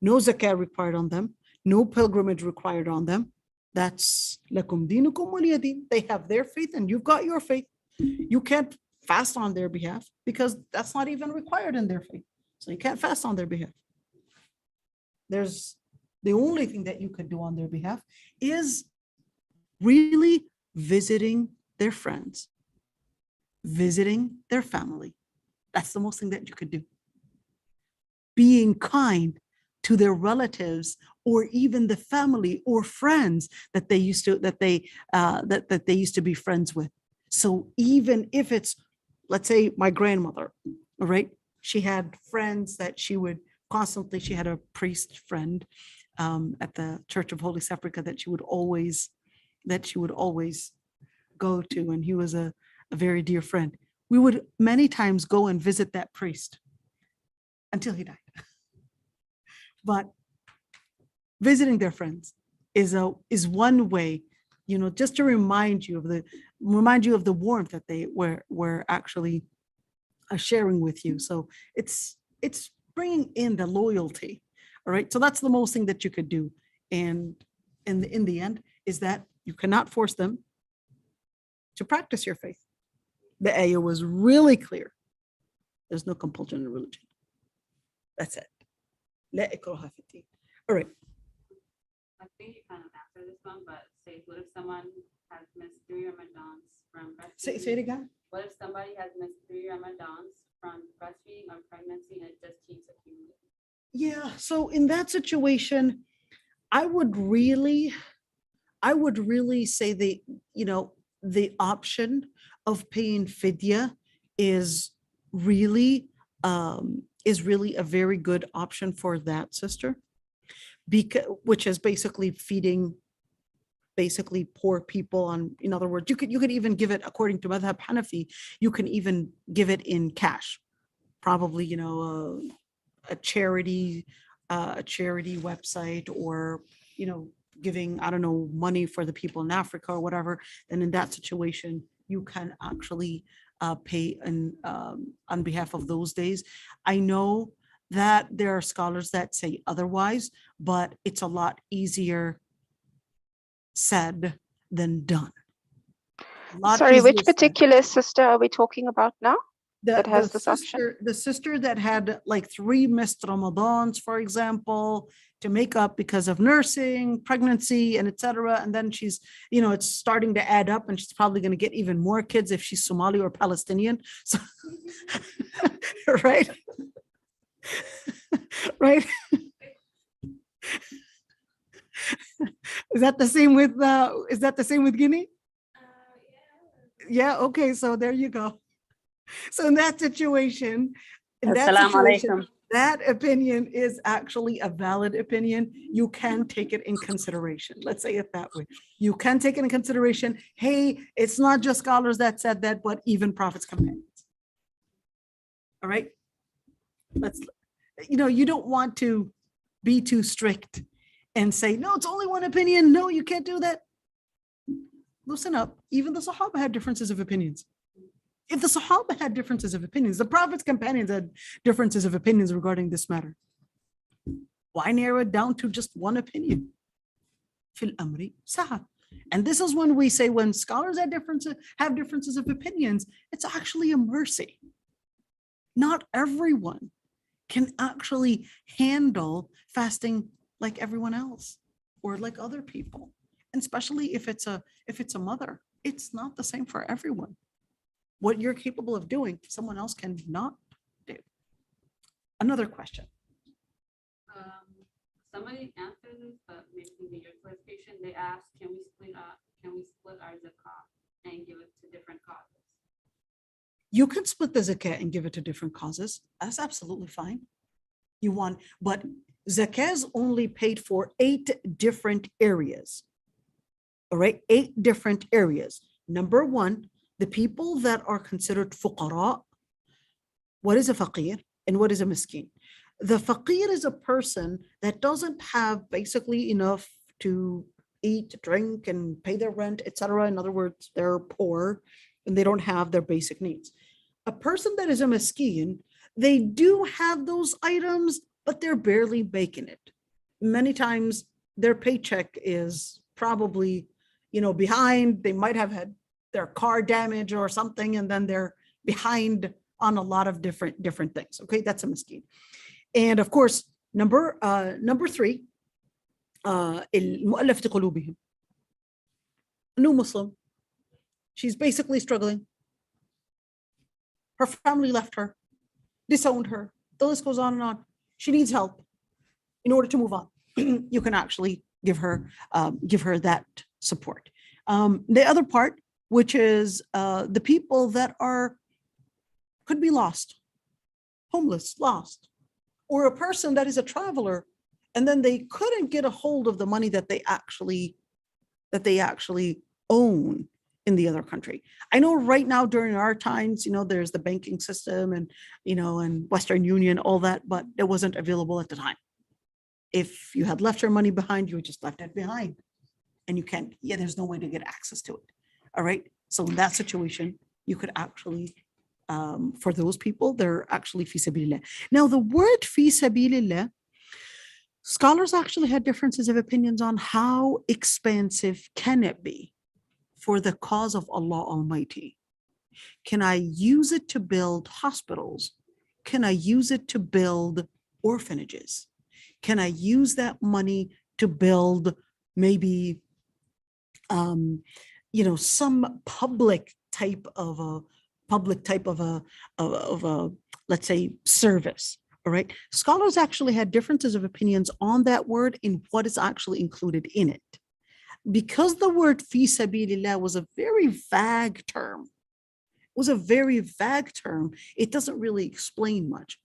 Speaker 1: no zakah required on them, no pilgrimage required on them. That's lakum dinukum waliya din. They have their faith and you've got your faith. You can't fast on their behalf because that's not even required in their faith. So you can't fast on their behalf. There's the only thing that you could do on their behalf is really visiting their friends, visiting their family. That's the most thing that you could do. Being kind to their relatives or even the family or friends that they used to be friends with. So even if it's, let's say my grandmother, all right, she had friends that she had a priest friend at the Church of Holy Sepulchre that she would always go to, and he was a very dear friend. We would many times go and visit that priest until he died. But visiting their friends is one way, just to remind you of the warmth that they were actually sharing with you. So it's bringing in the loyalty. All right. So that's the most thing that you could do. And in the end is that you cannot force them to practice your faith. The ayah was really clear. There's no compulsion in religion. That's it. La ikraha fi din. All right.
Speaker 4: I think you kind of answered this one, but say, what if someone has missed 3 Ramadans from breastfeeding?
Speaker 1: Say it again.
Speaker 4: What if somebody has missed 3 Ramadans from breastfeeding or pregnancy and it just keeps accumulating?
Speaker 1: Yeah. So in that situation, I would really say the option of paying fidya is really a very good option for that sister, because which is basically feeding poor people. On, in other words, you could even give it, according to Madhab Hanafi, you can even give it in cash, probably, a charity website, or giving, I don't know, money for the people in Africa or whatever. Then in that situation you can actually pay on behalf of those days. I know that there are scholars that say otherwise, but it's a lot easier said than done. A lot
Speaker 3: Sorry, which
Speaker 1: easier said.
Speaker 3: particular sister are we talking about now? that has
Speaker 1: The
Speaker 3: this option?
Speaker 1: the sister that had like 3 missed Ramadans, for example, to make up because of nursing, pregnancy, and etc. And then she's, it's starting to add up, and she's probably going to get even more kids if she's Somali or Palestinian. So, right? Right? Is that the same with Guinea? Yeah. Okay. So there you go. So in that situation, that opinion is actually a valid opinion. You can take it in consideration. Let's say it that way. You can take it in consideration. Hey, it's not just scholars that said that, but even Prophet's companions. All right. You don't want to be too strict and say, no, it's only one opinion. No, you can't do that. Loosen up. Even the Sahaba had differences of opinions. If the Sahaba had differences of opinions, the Prophet's companions had differences of opinions regarding this matter. Why narrow it down to just one opinion? Fil amri saha. And this is when we say, when scholars have differences of opinions, it's actually a mercy. Not everyone can actually handle fasting like everyone else or like other people. And especially if it's a mother, it's not the same for everyone. What you're capable of doing, someone else cannot do. Another question.
Speaker 4: Somebody answered this, but maybe your clarification. They asked, can we split our zakat and give it to different causes?
Speaker 1: You can split the zakat and give it to different causes. That's absolutely fine. But zakat is only paid for 8 different areas. All right, 8 different areas. Number 1, the people that are considered fuqara. What is a faqir and what is a miskin? The faqir is a person that doesn't have basically enough to eat, drink, and pay their rent, etc. In other words, they're poor and they don't have their basic needs. A person that is a miskin, they do have those items, but they're barely making it. Many times their paycheck is probably, behind. They might have had their car damage or something, and then they're behind on a lot of different things. Okay, that's a miskin. And of course, number 3, المؤلفة قلوبهم. New Muslim. She's basically struggling. Her family left her, disowned her. The list goes on and on. She needs help in order to move on. You can actually give her that support. The other part, which is the people that could be lost, homeless, lost, or a person that is a traveler, and then they couldn't get a hold of the money that they actually own in the other country. I know right now during our times, there's the banking system and, and Western Union, all that, but it wasn't available at the time. If you had left your money behind, you just left it behind, and there's no way to get access to it. All right. So in that situation, you could actually, for those people, they're actually fi sabilillah. Now, the word fi sabilillah, scholars actually had differences of opinions on how expansive can it be for the cause of Allah Almighty. Can I use it to build hospitals? Can I use it to build orphanages? Can I use that money to build maybe some public type of a let's say service? All right. Scholars actually had differences of opinions on that word and what is actually included in it. Because the word fi sabilillah was a very vague term, was a very vague term. It doesn't really explain much.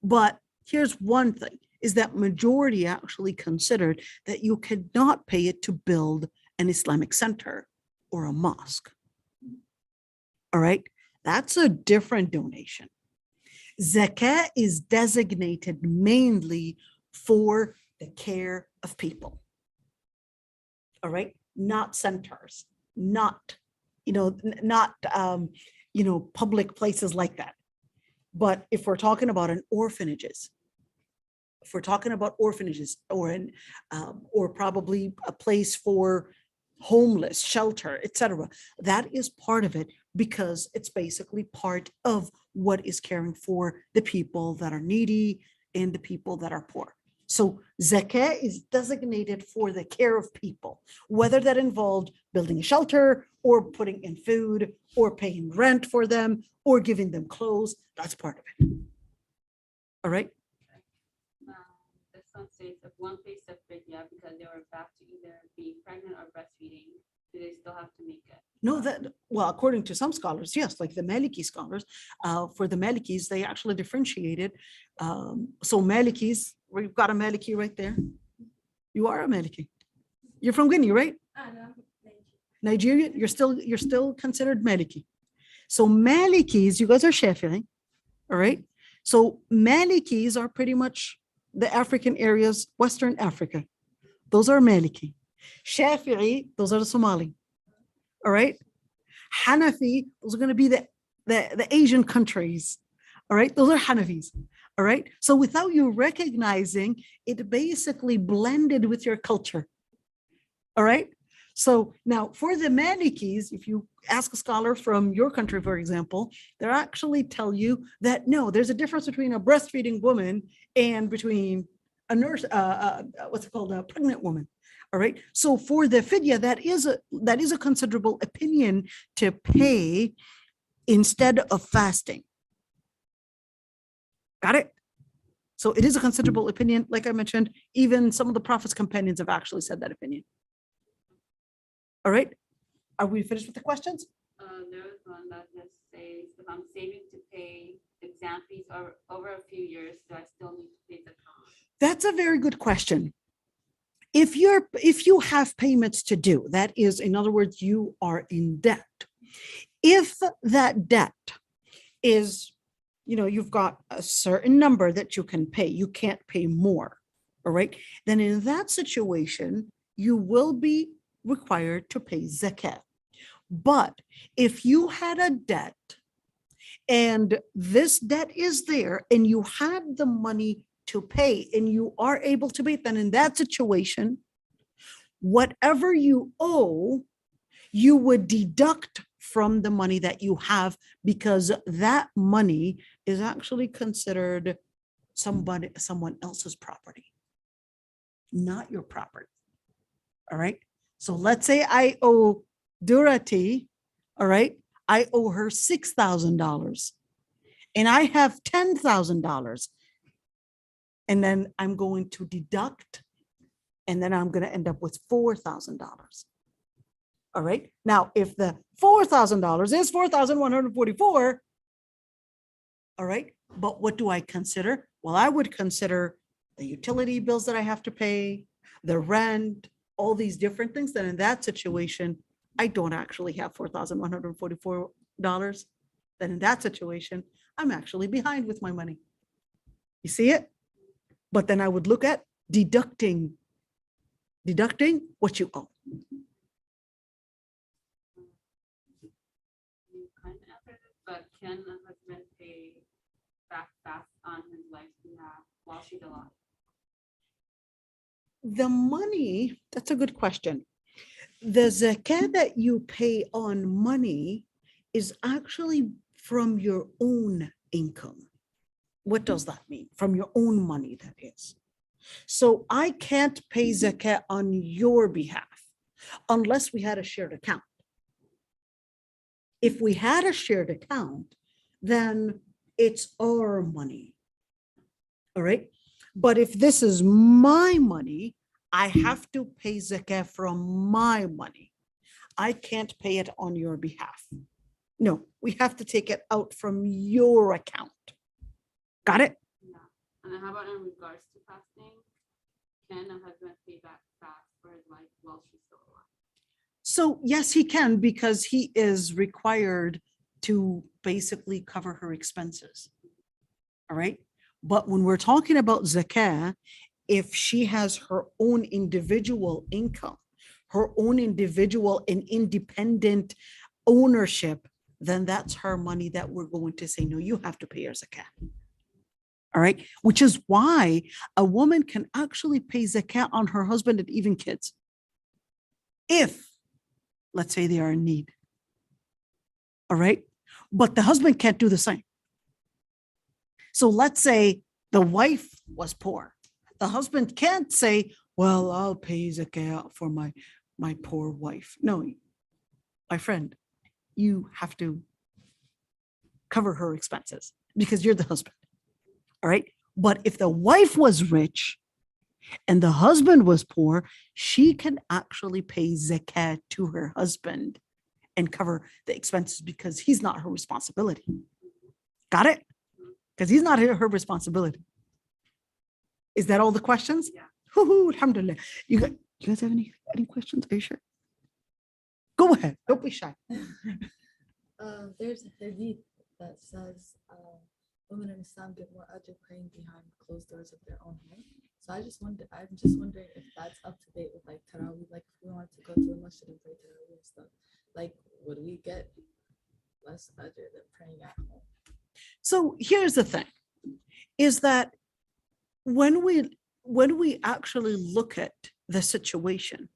Speaker 1: But here's one thing, is that majority actually considered that you cannot pay it to build an Islamic center or a mosque. All right, that's a different donation. Zakat is designated mainly for the care of people. All right, not centers, not, public places like that. But if we're talking about orphanages, or probably a place for homeless, shelter, etc., that is part of it, because it's basically part of what is caring for the people that are needy and the people that are poor. So zakat is designated for the care of people, whether that involved building a shelter or putting in food or paying rent for them or giving them clothes. That's part of it. All right.
Speaker 4: This one says if one pays a fidya because they were about to either be pregnant or breastfeeding, do they still have to make it?
Speaker 1: No, according to some scholars, yes, like the Maliki scholars, for the Malikis, they actually differentiated. So Malikis, we've got a Maliki right there. You are a Maliki. You're from Guinea, right?
Speaker 4: No,
Speaker 1: Nigerian, you're still considered Maliki. So Malikis, you guys are Shafi'i, all right? So Malikis are pretty much the African areas, Western Africa. Those are Maliki. Shafi'i, those are the Somali. All right. Hanafi, those are going to be the Asian countries. All right. Those are Hanafis. All right. So without you recognizing, it basically blended with your culture. All right. So now for the Malikis, if you ask a scholar from your country, for example, they'll actually tell you that no, there's a difference between a breastfeeding woman and between a nurse, what's it called, a pregnant woman. All right. So for the fidya, that is a considerable opinion to pay instead of fasting. Got it? So it is a considerable opinion. Like I mentioned, even some of the Prophet's companions have actually said that opinion. All right. Are we finished with the questions?
Speaker 4: There was one that just says if I'm saving to pay exam fees over a few years, do I still need to pay the cost?
Speaker 1: That's a very good question. If you have payments to do, that is, in other words, you are in debt. If that debt is, you've got a certain number that you can pay, you can't pay more, all right? Then in that situation, you will be required to pay zakat. But if you had a debt and this debt is there and you had the money to pay and you are able to pay, then in that situation, whatever you owe, you would deduct from the money that you have, because that money is actually considered someone else's property, not your property. All right. So let's say I owe Durati, all right, I owe her $6,000 and I have $10,000. And then I'm going to deduct, and then I'm going to end up with $4,000. All right. Now, if the $4,000 is $4,144, all right, but what do I consider? Well, I would consider the utility bills that I have to pay, the rent, all these different things. Then in that situation, I don't actually have $4,144. Then in that situation, I'm actually behind with my money. You see it? But then I would look at deducting what you owe.
Speaker 4: You kind of answered it, but can a husband pay back fast on his wife's behalf while she's alive?
Speaker 1: The money, that's a good question. The zakat that you pay on money is actually from your own income. What does that mean? From your own money, that is. So I can't pay zakat on your behalf unless we had a shared account. If we had a shared account, then it's our money. All right. But if this is my money, I have to pay zakat from my money. I can't pay it on your behalf. No, We have to take it out from your account. Got it?
Speaker 4: Yeah. And then how about in regards to fasting? Can a husband pay back fast for his wife while she's still alive?
Speaker 1: So yes, he can, because he is required to basically cover her expenses. All right. But when we're talking about zakah, if she has her own individual income, her own individual and independent ownership, then that's her money that we're going to say, no, you have to pay your zakah. All right. Which is why a woman can actually pay zakah on her husband and even kids. If, let's say, they are in need. All right. But the husband can't do the same. So let's say the wife was poor. The husband can't say, well, I'll pay zakah for my poor wife. No, my friend, you have to cover her expenses because you're the husband. All right. But if the wife was rich and the husband was poor, she can actually pay zakah to her husband and cover the expenses because he's not her responsibility. Got it? Because he's not her responsibility. Is that all the questions?
Speaker 4: Yeah.
Speaker 1: Woo-hoo, alhamdulillah. You guys have any questions? Are you sure? Go ahead. Don't be shy.
Speaker 6: There's a hadith that says women in Islam get more ajr praying behind closed doors of their own home. So I'm just wondering if that's up to date with like Tarawih, like if we wanted to go to the masjid and pray Tarawih and stuff, like would we get less ajr than praying at home?
Speaker 1: So here's the thing, is that when we actually look at the situation,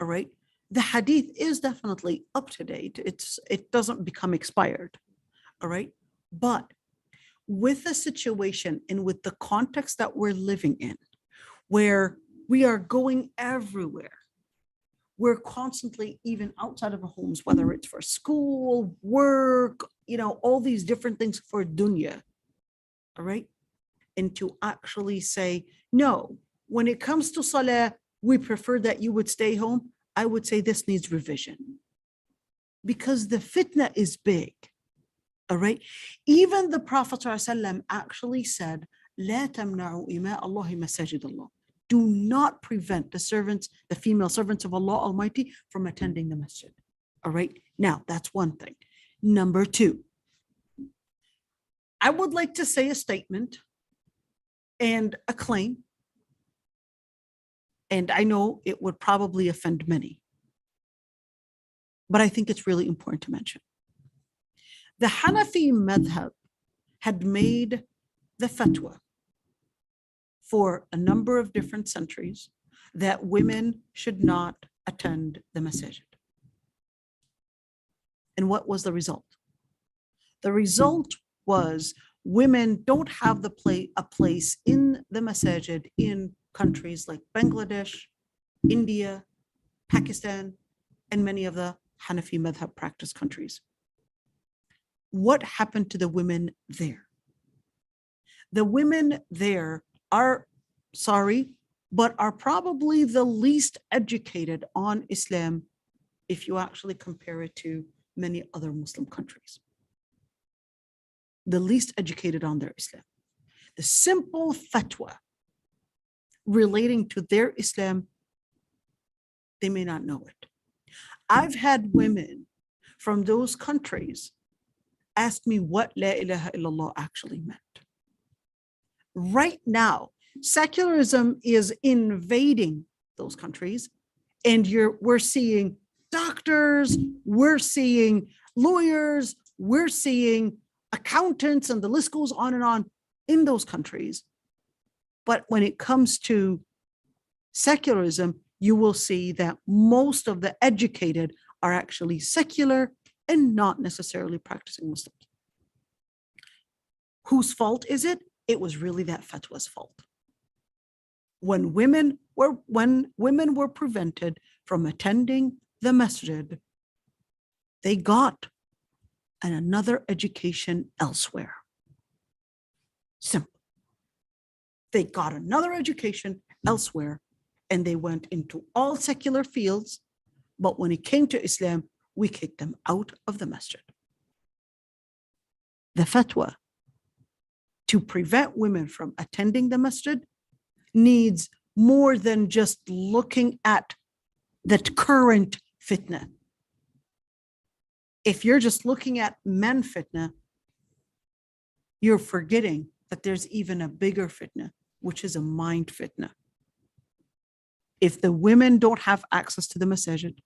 Speaker 1: all right, the hadith is definitely up to date. It doesn't become expired, all right? But with the situation and with the context that we're living in, where we are going everywhere, we're constantly, even outside of our homes, whether it's for school, work, all these different things for dunya, all right? And to actually say, no, when it comes to salah, we prefer that you would stay home. I would say this needs revision because the fitna is big, all right? Even the Prophet ﷺ actually said, لا تمنعوا إماء الله مساجد الله. Do not prevent the female servants of Allah Almighty from attending the masjid. All right. Now, that's one thing. Number two, I would like to say a statement and a claim, and I know it would probably offend many, but I think it's really important to mention. The Hanafi madhab had made the fatwa for a number of different centuries that women should not attend the masjid. And what was the result? The result was women don't have a place in the masjid in countries like Bangladesh, India, Pakistan, and many of the Hanafi madhab practice countries. What happened to the women there? The women there are, sorry, but are probably the least educated on Islam if you actually compare it to many other Muslim countries. The least educated on their Islam. The simple fatwa relating to their Islam, they may not know it. I've had women from those countries ask me what La ilaha illallah actually meant. Right now, secularism is invading those countries, and we're seeing doctors, we're seeing lawyers, we're seeing accountants, and the list goes on and on in those countries. But when it comes to secularism, you will see that most of the educated are actually secular and not necessarily practicing Muslims. Whose fault is it? It was really that fatwa's fault. When women were prevented from attending the masjid, they got another education elsewhere. Simple. They got another education elsewhere, and they went into all secular fields. But when it came to Islam, we kicked them out of the masjid. The fatwa to prevent women from attending the masjid needs more than just looking at the current fitna. If you're just looking at men fitna, you're forgetting that there's even a bigger fitna, which is a mind fitna. If the women don't have access to the masjid,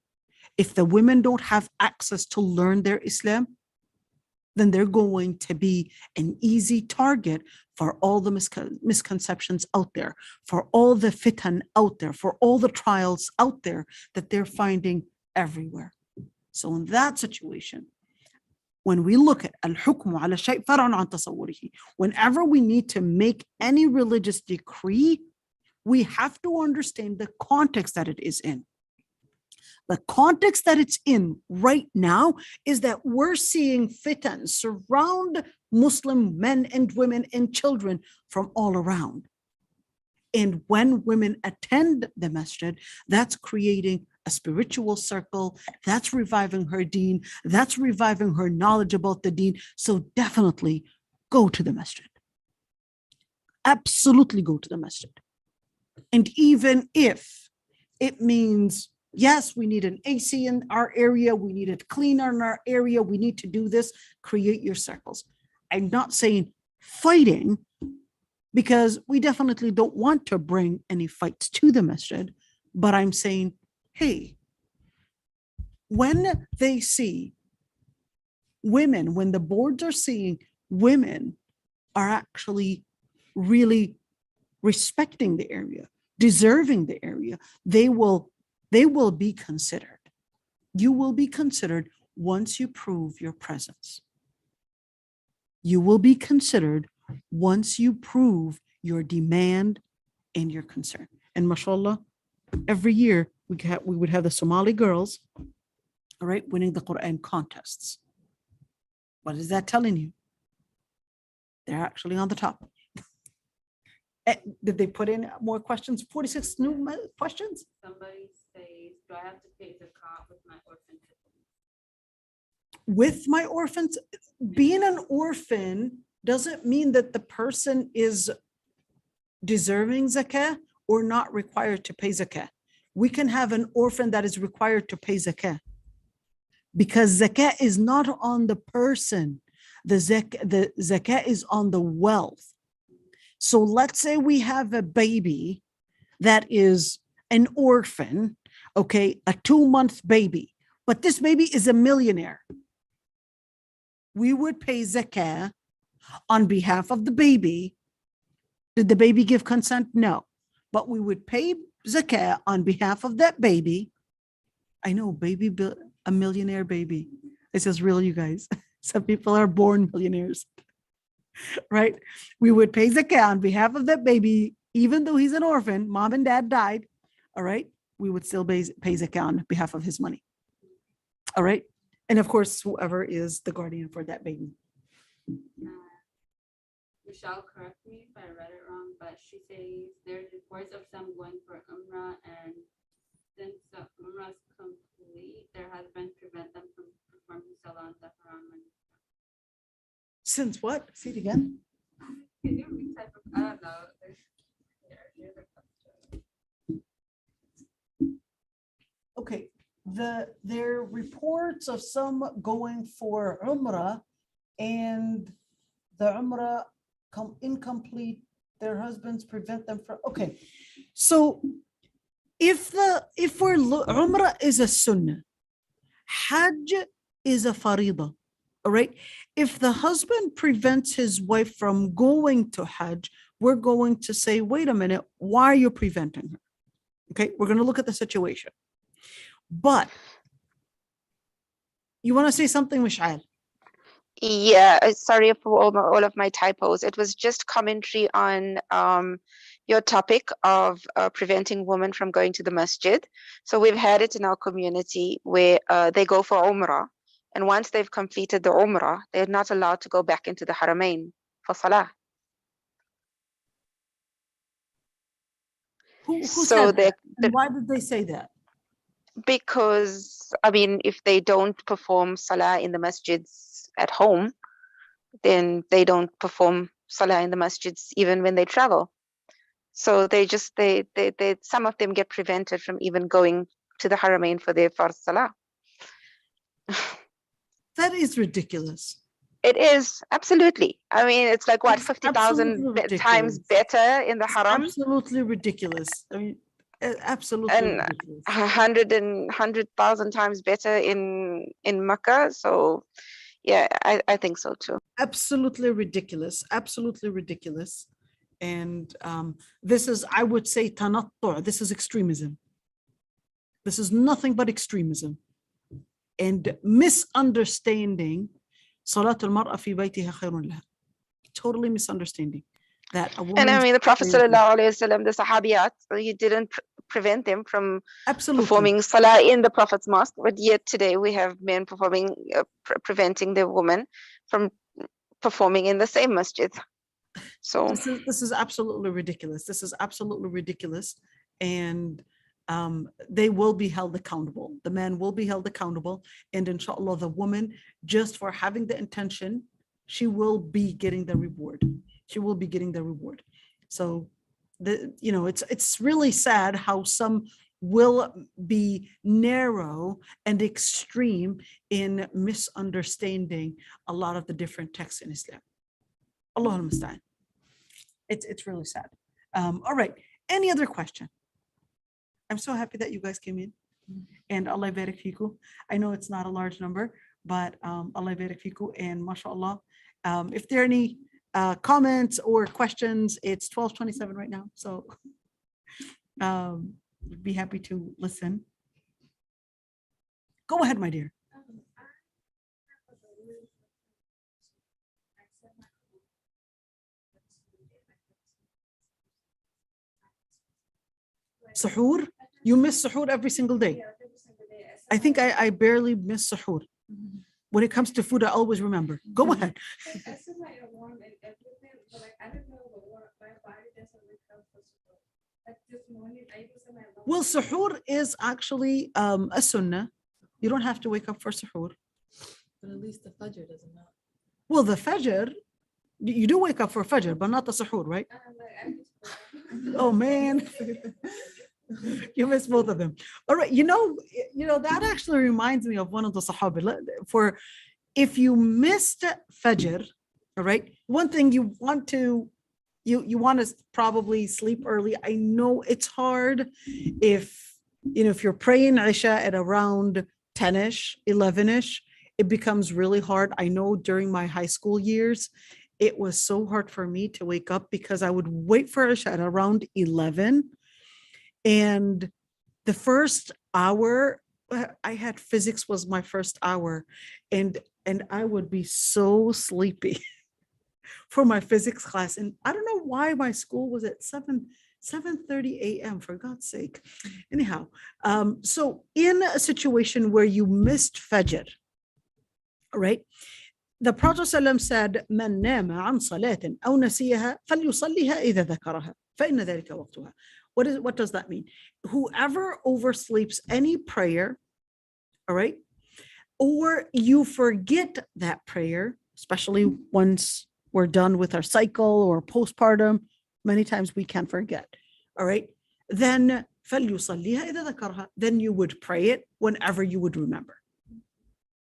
Speaker 1: if the women don't have access to learn their Islam, then they're going to be an easy target for all the misconceptions out there, for all the fitan out there, for all the trials out there that they're finding everywhere. So in that situation, when we look at al-hukmu ala shay' far'un an tasawwurihi, whenever we need to make any religious decree, we have to understand the context that it is in. The context that it's in right now is that we're seeing fitan surround Muslim men and women and children from all around. And when women attend the masjid, that's creating a spiritual circle, that's reviving her deen, that's reviving her knowledge about the deen. So definitely go to the masjid. Absolutely go to the masjid. And even if it means, yes, we need an AC in our area, we need it cleaner in our area, we need to do this, create your circles. I'm not saying fighting, because we definitely don't want to bring any fights to the masjid, but I'm saying, hey, when they see women, when the boards are seeing women are actually really respecting the area, deserving the area, they will be considered. You will be considered once you prove your presence. You will be considered once you prove your demand and your concern. And mashallah, every year we would have the Somali girls, all right, winning the Quran contests. What is that telling you? They're actually on the top. Did they put in more questions? 46 new questions?
Speaker 4: Somebody says, do I have to pay the zakat with my orphan siblings?
Speaker 1: With my orphans, being an orphan doesn't mean that the person is deserving zakah or not required to pay zakah. We can have an orphan that is required to pay zakah, because zakah is not on the person. The zakah is on the wealth. So let's say we have a baby that is an orphan, okay, a 2-month baby, but this baby is a millionaire. We would pay zakah on behalf of the baby. Did the baby give consent? No. But we would pay zakah on behalf of that baby. I know, baby, a millionaire baby. This is real, you guys. Some people are born millionaires, right? We would pay zakah on behalf of that baby, even though he's an orphan, mom and dad died, all right? We would still pay zakah on behalf of his money, all right? And of course, whoever is the guardian for that baby.
Speaker 4: Michelle, correct me if I read it wrong, but she says there's reports of some going for Umrah, and since the Umrah is complete, there has been prevent them from performing Salah on the Haram.
Speaker 1: Since what? Say it again.
Speaker 4: Can you retype of, I don't know. Here's a question.
Speaker 1: Okay, there are reports of some going for Umrah, and the Umrah come incomplete, their husbands prevent them from, okay. So if Umrah is a sunnah, Hajj is a faridah, all right? If the husband prevents his wife from going to Hajj, we're going to say, wait a minute, why are you preventing her? Okay, we're going to look at the situation. But you want to say something, Mish'al?
Speaker 3: Yeah, sorry for all of my typos. It was just commentary on your topic of preventing women from going to the masjid. So we've had it in our community where they go for Umrah, and once they've completed the Umrah, they're not allowed to go back into the Haramain for Salah.
Speaker 1: Who
Speaker 3: So
Speaker 1: said that? And why did they say that?
Speaker 3: because, I mean, if they don't perform Salah in the masjids at home, then they don't perform salah in the masjids even when they travel. So they some of them get prevented from even going to the Haramain for their fard salah.
Speaker 1: That is ridiculous.
Speaker 3: It is, absolutely. I mean, it's like what,
Speaker 1: It's
Speaker 3: 50,000
Speaker 1: absolutely
Speaker 3: times
Speaker 1: ridiculous.
Speaker 3: better in the
Speaker 1: It's
Speaker 3: haram,
Speaker 1: absolutely ridiculous. I mean, absolutely
Speaker 3: and
Speaker 1: ridiculous.
Speaker 3: 100,000 times better in Makkah. So yeah, I think so too.
Speaker 1: Absolutely ridiculous. Absolutely ridiculous. And this is, I would say, tanattu'. This is extremism. This is nothing but extremism and misunderstanding Salatul Mar'a fi baytiha khayrun laha. Totally misunderstanding that a woman.
Speaker 3: And I mean, the Prophet sallallahu alaihi wasallam, the Sahabiyat, he didn't prevent them from performing salah in the Prophet's mosque, but yet today we have men performing, preventing the women from performing in the same masjid. So
Speaker 1: this is absolutely ridiculous. This is absolutely ridiculous, and they will be held accountable. The man will be held accountable, and inshallah, the woman, just for having the intention, she will be getting the reward. She will be getting the reward. So, it's really sad how some will be narrow and extreme in misunderstanding a lot of the different texts in Islam. Allahul Musta'an. It's really sad. All right. Any other question? I'm so happy that you guys came in, and Allah barik fiku. I know it's not a large number, but Allah barik fiku, and mashallah. If there are any comments or questions, it's 12:27 right now, so be happy to listen. Go ahead, my dear. Suhoor? You miss suhoor every single day. I think I barely miss suhoor. When it comes to food, I always remember. Go ahead. Well, suhoor is actually a sunnah. You don't have to wake up for suhoor.
Speaker 6: But at least the fajr doesn't know.
Speaker 1: Well, the fajr, you do wake up for fajr, but not the suhoor, right? Oh man. You missed both of them. All right, that actually reminds me of one of the Sahaba. For if you missed Fajr, all right, one thing you want to probably sleep early. I know it's hard if you're praying Isha at around 10ish, 11ish, it becomes really hard. I know during my high school years, it was so hard for me to wake up because I would wait for Isha at around 11. And the first hour, I had physics was my first hour, and I would be so sleepy for my physics class. And I don't know why my school was at 7:30 a.m. for God's sake. Anyhow, so in a situation where you missed Fajr, right? The Prophet ﷺ said, "Man nama an salatin aw nasiyaha falyusalliha idha dhakaraha fa inna dhalika waqtuha." What does that mean? Whoever oversleeps any prayer, all right, or you forget that prayer, especially once we're done with our cycle or postpartum, many times we can forget, all right, then فَلْيُصَلِّيهَا إِذَا ذَكَرْهَا, then you would pray it whenever you would remember.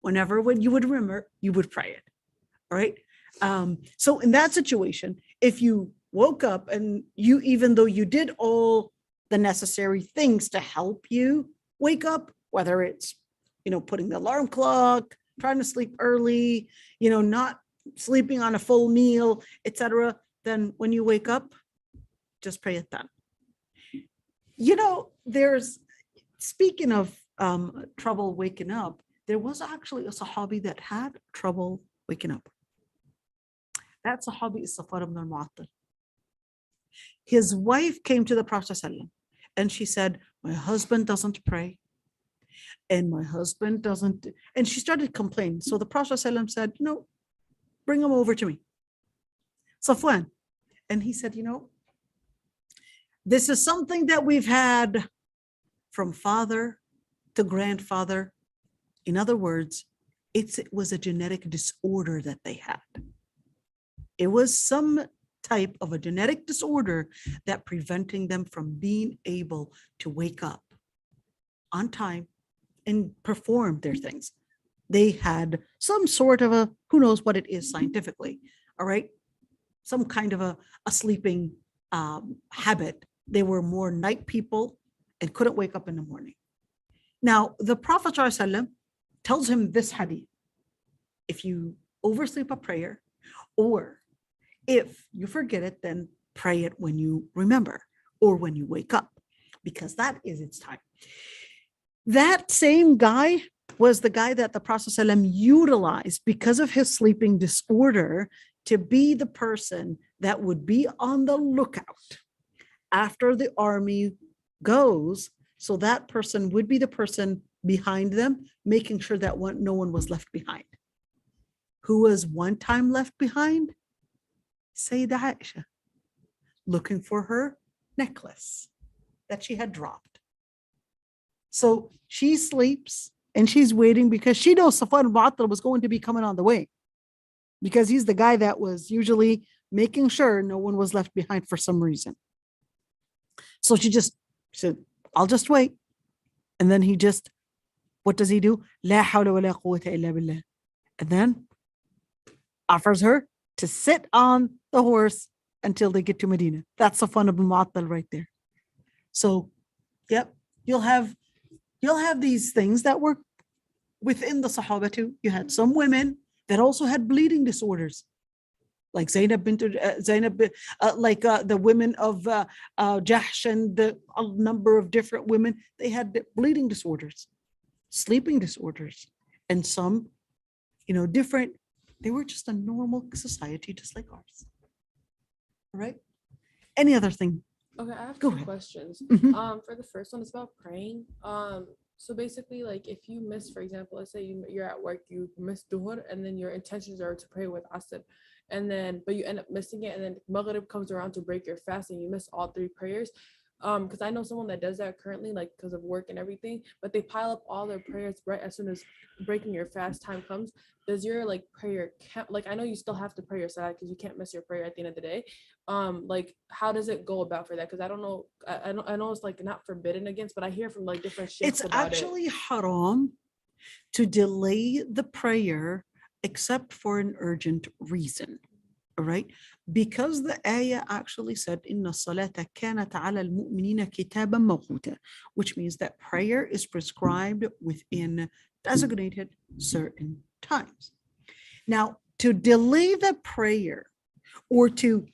Speaker 1: When you would remember, you would pray it, all right? So in that situation, if you woke up and even though you did all the necessary things to help you wake up, whether it's, putting the alarm clock, trying to sleep early, not sleeping on a full meal, etc., then when you wake up, just pray it then. There's, speaking of trouble waking up, there was actually a Sahabi that had trouble waking up. That Sahabi is Safar ibn al-Mu'attal. His wife came to the Prophet ﷺ and she said, "My husband doesn't pray, and my husband doesn't," and she started complaining. So the Prophet ﷺ said, "Bring him over to me, Safwan." And he said, "This is something that we've had from father to grandfather. In other words, it was a genetic disorder that they had. It was some type of a genetic disorder that preventing them from being able to wake up on time and perform their things. They had some sort of a, who knows what it is scientifically, all right? Some kind of a sleeping habit. They were more night people and couldn't wake up in the morning. Now, the Prophet ﷺ tells him this hadith: if you oversleep a prayer, or if you forget it, then pray it when you remember or when you wake up, because that is its time. That same guy was the guy that the Prophet ﷺ utilized because of his sleeping disorder to be the person that would be on the lookout after the army goes. So that person would be the person behind them, making sure that no one was left behind. Who was one time left behind? Sayyidah Aisha, looking for her necklace that she had dropped. So she sleeps and she's waiting because she knows Safwan ibn Mu'attal was going to be coming on the way, because he's the guy that was usually making sure no one was left behind for some reason. So she just said, I'll just wait. And then he just, what does he do? La hawla wa la quwwata illa billah. And then offers her to sit on the horse until they get to Medina. That's Safwan ibn Mu'attal right there. So, yep, you'll have these things that were within the Sahaba too. You had some women that also had bleeding disorders, like Zainab bint the women of Jahsh, and a number of different women. They had bleeding disorders, sleeping disorders, and some, different. They were just a normal society, just like ours. All right. Any other thing?
Speaker 5: Okay, I have
Speaker 1: Go
Speaker 5: two
Speaker 1: ahead.
Speaker 5: questions.
Speaker 1: Mhm.
Speaker 5: For the first one, it's about praying. So basically, like if you miss, for example, let's say you're at work, you miss Duhur, and then your intentions are to pray with Asr, but you end up missing it, and then Maghrib comes around to break your fast, and you miss all three prayers. Because I know someone that does that currently, like because of work and everything, but they pile up all their prayers right as soon as breaking your fast time comes. Does your prayer count? Like I know you still have to pray your salah because you can't miss your prayer at the end of the day. How does it go about for that? Because I don't know. I know it's not forbidden against, but I hear from different sheikhs
Speaker 1: It's
Speaker 5: about
Speaker 1: actually haram to delay the prayer except for an urgent reason. All right, because the ayah actually said inna salata kanat ala al-mu'minina kitaban mawquta, which means that prayer is prescribed within designated certain times. Now, to delay the prayer or to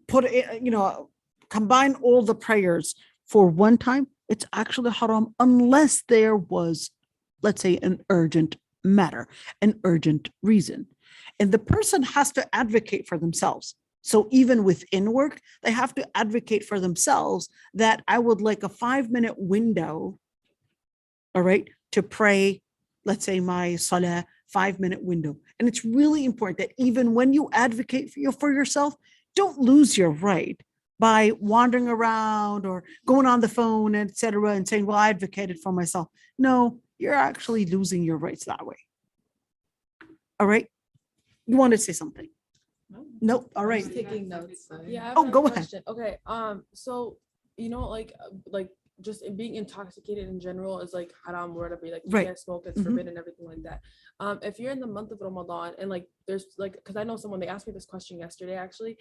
Speaker 1: put it, combine all the prayers for one time, it's actually haram unless there was, let's say, an urgent matter, an urgent reason. And the person has to advocate for themselves. So even within work, they have to advocate for themselves that I would like a 5-minute window, all right, to pray, let's say my salah, 5-minute window. And it's really important that even when you advocate for yourself, don't lose your right by wandering around or going on the phone, etc., and saying, well, I advocated for myself. No, you're actually losing your rights that way. All right. You want to say something? Nope. All right.
Speaker 6: I'm just taking notes. Sorry.
Speaker 5: Yeah. I have
Speaker 1: Oh,
Speaker 5: another
Speaker 1: go ahead.
Speaker 5: question. Okay. So just being intoxicated in general is haram or whatever. Like you
Speaker 1: Right.
Speaker 5: can't smoke, it's
Speaker 1: Mhm.
Speaker 5: forbidden, and everything like that. If you're in the month of Ramadan and there's because I know someone, they asked me this question yesterday actually.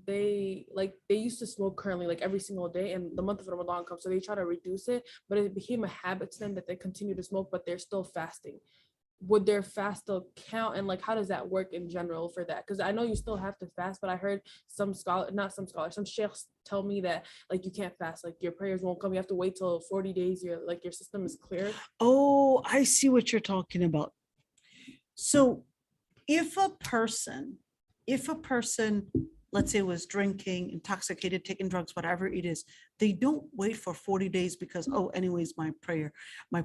Speaker 5: They used to smoke currently every single day, and the month of Ramadan comes, so they try to reduce it, but it became a habit to them that they continue to smoke, but they're still fasting. Would their fast still count, and how does that work in general for that? Because I know you still have to fast, but I heard some sheikhs tell me that you can't fast, your prayers won't come, you have to wait till 40 days your system is clear.
Speaker 1: Oh, I see what you're talking about. So if a person, let's say, was drinking, intoxicated, taking drugs, whatever it is, they don't wait for 40 days because, anyways, my prayer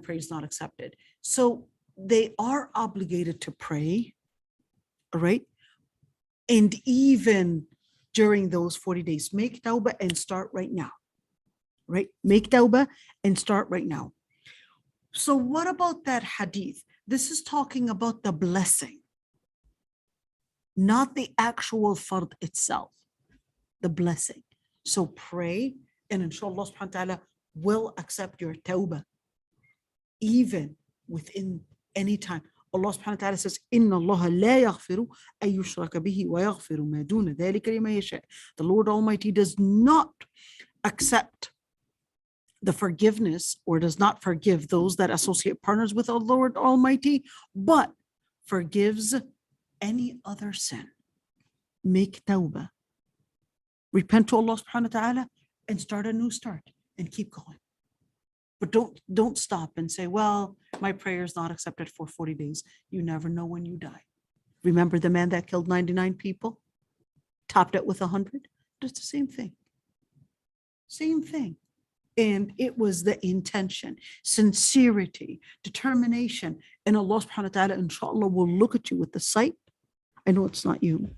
Speaker 1: is not accepted. So they are obligated to pray, all right? And even during those 40 days, make tawbah and start right now, right? Make tawbah and start right now. So what about that hadith? This is talking about the blessing. not the actual fard itself, the blessing. So pray, and inshallah subhanahu wa ta'ala will accept your tawbah, even within any time. Allah subhanahu wa ta'ala says, Inna Allah la yaghfiru an yushraka bihi wa yaghfiru ma duna dhalika liman yasha. The Lord Almighty does not accept the forgiveness, or does not forgive those that associate partners with the Lord Almighty, but forgives any other sin. Make tawbah. Repent to Allah subhanahu wa ta'ala and start a new start and keep going. But don't stop and say, well, my prayer is not accepted for 40 days. You never know when you die. Remember the man that killed 99 people, topped it with 100? It's the same thing. Same thing. And it was the intention, sincerity, determination. And Allah subhanahu wa ta'ala, inshallah, will look at you with the sight. I know it's not you,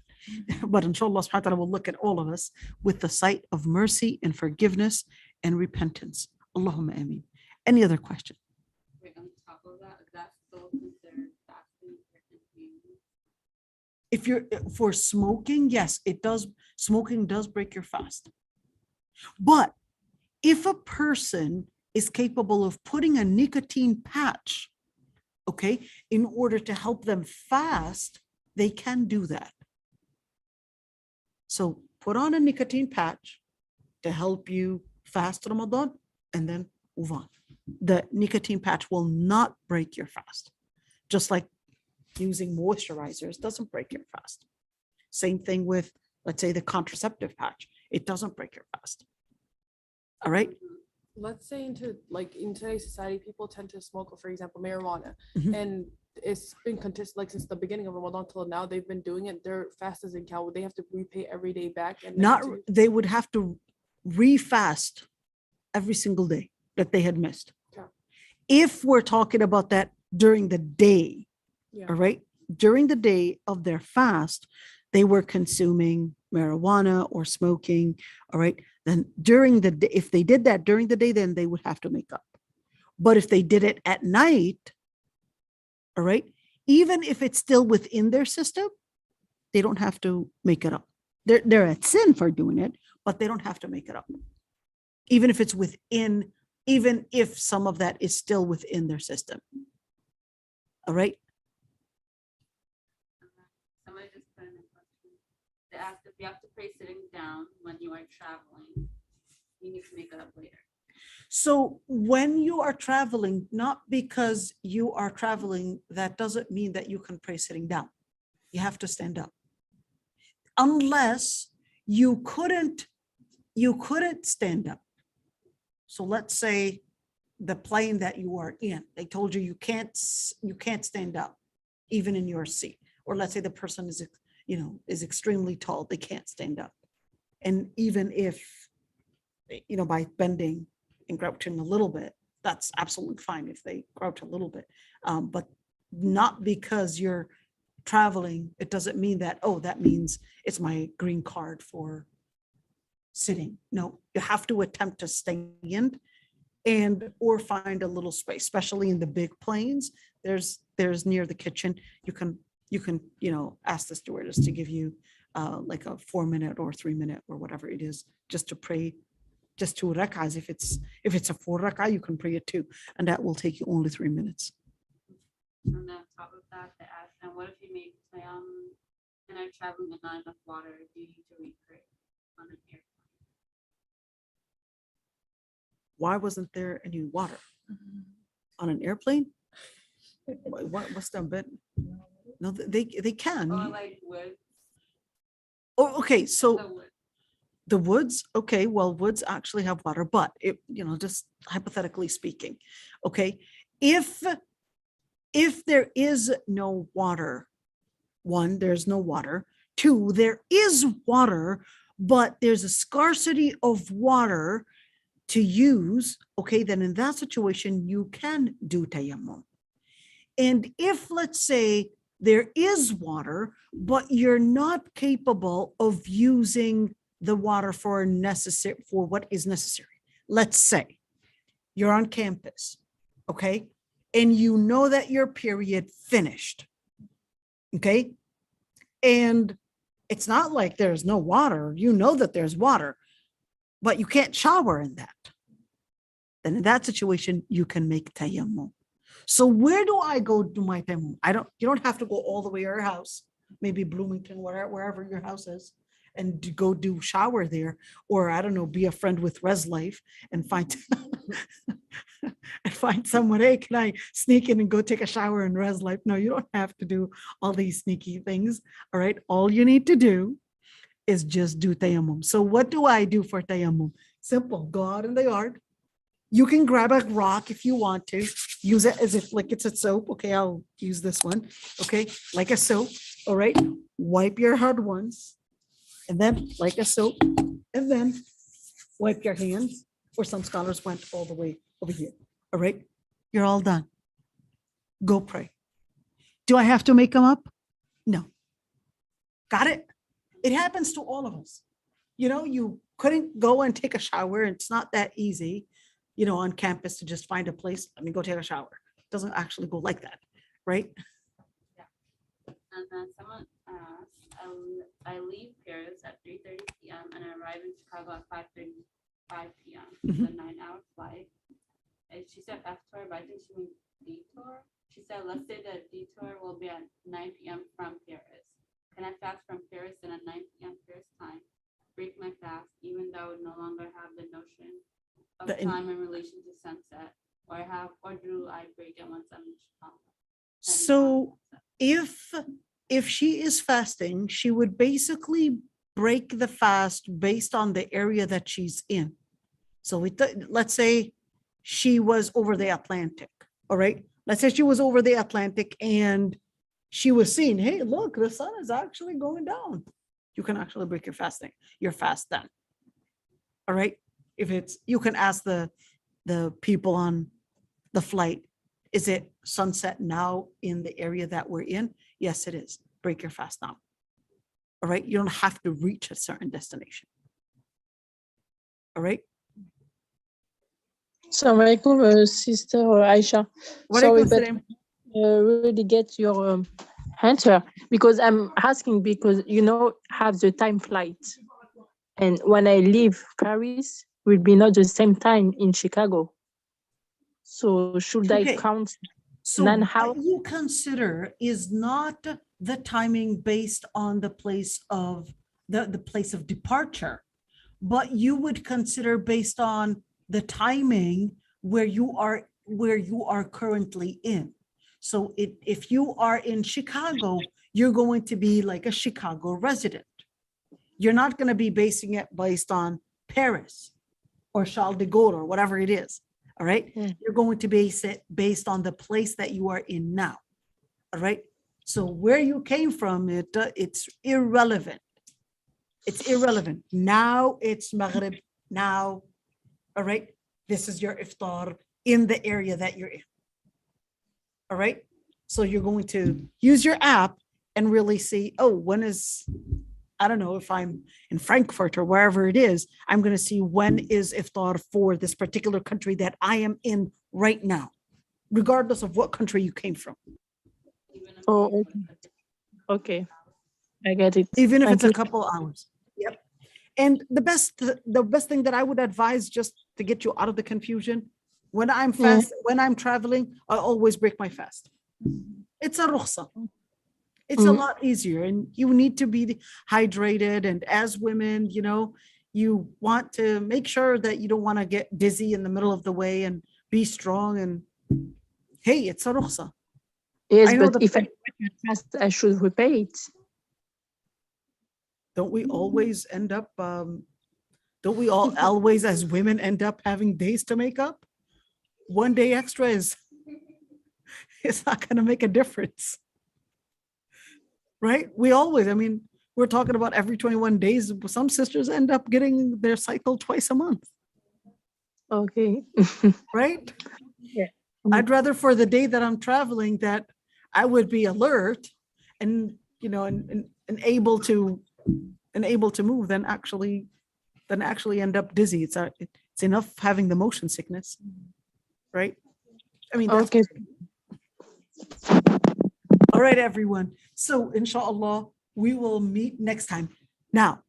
Speaker 1: but inshallah subhanahu wa ta'ala will look at all of us with the sight of mercy and forgiveness and repentance. Allahumma ameen. Any other question?
Speaker 4: Wait, on top of that, is that still considered fasting or confusing?
Speaker 1: If you're for smoking, yes, it does. Smoking does break your fast. But if a person is capable of putting a nicotine patch, okay, in order to help them fast, they can do that. So put on a nicotine patch to help you fast Ramadan and then move on. The nicotine patch will not break your fast, just like using moisturizers doesn't break your fast. Same thing with, let's say, the contraceptive patch. It doesn't break your fast. All right.
Speaker 5: Let's say in today's society, people tend to smoke, for example, marijuana,
Speaker 1: Mhm.
Speaker 5: and it's been contested like since the beginning of Ramadan till now. They've been doing it. Their fast doesn't count. They have to repay every day back, and then
Speaker 1: Not,
Speaker 5: continue-
Speaker 1: they would have to refast every single day that they had missed.
Speaker 5: Okay.
Speaker 1: If we're talking about that during the day,
Speaker 5: Yeah.
Speaker 1: all right, during the day of their fast, they were consuming marijuana or smoking, all right, then during the day, if they did that during the day, then they would have to make up. But if they did it at night, all right, even if it's still within their system, they don't have to make it up. They're at sin for doing it, but they don't have to make it up. Even if it's within, even if some of that is still within their system. All right.
Speaker 4: Somebody just put in a question. They asked if you have to pray sitting down when you are traveling, you need to make it up later.
Speaker 1: So when you are traveling, not because you are traveling, that doesn't mean that you can pray sitting down. You have to stand up. Unless you couldn't stand up. So let's say the plane that you are in, they told you you can't stand up, even in your seat. Or let's say the person is extremely tall, they can't stand up. And even if, by bending and crouching a little bit, that's absolutely fine if they crouch a little bit. But not because you're traveling, it doesn't mean that, oh, that means it's my green card for sitting. No, you have to attempt to stand and or find a little space, especially in the big planes. There's near the kitchen, you can ask the stewardess to give you like a 4-minute or 3-minute or whatever it is, just to pray, just 2 rak'ahs. If it's a 4 rak'ah, you can pray it 2, and that will take you only 3 minutes.
Speaker 4: And then on top of that, they asked, and what if you make and are traveling with not enough water? Do you need to re-pray on an airplane?
Speaker 1: Why wasn't there any water on an airplane? What's the bit? No, they can.
Speaker 4: Or like wood.
Speaker 1: Oh, okay. So
Speaker 4: The wood.
Speaker 1: the woods, okay, well, woods actually have water, but just hypothetically speaking, okay, if there is no water, 1, there's no water, 2, there is water, but there's a scarcity of water to use, okay, then in that situation, you can do tayammum. And if, let's say, there is water, but you're not capable of using the water for what is necessary. Let's say you're on campus, okay, and you know that your period finished, okay, And it's not like there's no water. You know that there's water, but you can't shower in that. Then in that situation, you can make tayammum. So where do I go do my tayammum? You don't have to go all the way to your house, maybe Bloomington, wherever your house is, and go do shower there. Or I don't know, be a friend with Res Life and find and find someone, hey, can I sneak in and go take a shower in Res Life? No, you don't have to do all these sneaky things. All right. All you need to do is just do tayammum. So what do I do for tayammum? Simple. Go out in the yard. You can grab a rock if you want to. Use it as if like it's a soap. Okay, I'll use this one. Okay, like a soap. All right. Wipe your head once. And then like a soap. And then wipe your hands. Or some scholars went all the way over here. All right. You're all done. Go pray. Do I have to make them up? No. Got it? It happens to all of us. You know, you couldn't go and take a shower. It's not that easy, you know, on campus to just find a place. Let me go take a shower. It doesn't actually go like that, right?
Speaker 4: And then someone asked, I leave Paris at 3:30 p.m. and I arrive in Chicago at 5:35 p.m. It's a 9-hour flight. And she said F-tour, but I think she means detour. She said, let's say the detour will be at 9 p.m. from Paris. Can I fast from Paris and at 9 p.m. Paris time, break my fast, even though I would no longer have the notion of time in relation to sunset, or do I break it once I'm in Chicago?
Speaker 1: So if she is fasting, she would basically break the fast based on the area that she's in. So let's say she was over the Atlantic. All right. Let's say she was over the Atlantic and she was seeing, hey, look, the sun is actually going down. You can actually break your fast then. All right. You can ask the people on the flight, is it sunset now in the area that we're in? Yes, it is. Break your fast now. All right. You don't have to reach a certain destination. All right.
Speaker 7: Assalamu alaikum, Sister Aisha. Sorry, but really get your answer, because I'm asking because, you know, have the time flight. And when I leave Paris, will be not the same time in Chicago. So should I count?
Speaker 1: So what you consider is not the timing based on the place of the place of departure, but you would consider based on the timing where you are currently in. So if you are in Chicago, you're going to be like a Chicago resident. You're not going to be basing it based on Paris or Charles de Gaulle or whatever it is. All right. You're going to base it based on the place that you are in now. All right. So where you came from, it's irrelevant. It's irrelevant. Now it's Maghrib. Now, all right. This is your iftar in the area that you're in. All right. So you're going to use your app and really see, oh, when is, I don't know, if I'm in Frankfurt or wherever it is, I'm going to see when is iftar for this particular country that I am in right now, regardless of what country you came from.
Speaker 7: Oh, okay. I get it.
Speaker 1: Even if it's a couple hours. Yep. And the best thing that I would advise, just to get you out of the confusion, when I'm when I'm traveling, I always break my fast. It's a rukhsa. It's a lot easier, and you need to be hydrated. And as women, you know, you want to make sure that you don't want to get dizzy in the middle of the way, and be strong. And hey, it's a rukhsa.
Speaker 7: Yes, but if I break my fast, I should repay it.
Speaker 1: Don't we always end up? Don't we all always, as women, end up having days to make up? One day extra it's not going to make a difference. Right? We always, I mean, we're talking about every 21 days. Some sisters end up getting their cycle twice a month.
Speaker 7: Okay.
Speaker 1: Right?
Speaker 7: Yeah.
Speaker 1: I'd rather for the day that I'm traveling that I would be alert and, you know, and able to move than actually end up dizzy. It's enough having the motion sickness. Right? I mean, that's
Speaker 7: okay.
Speaker 1: All right, everyone. So inshallah, we will meet next time. Now,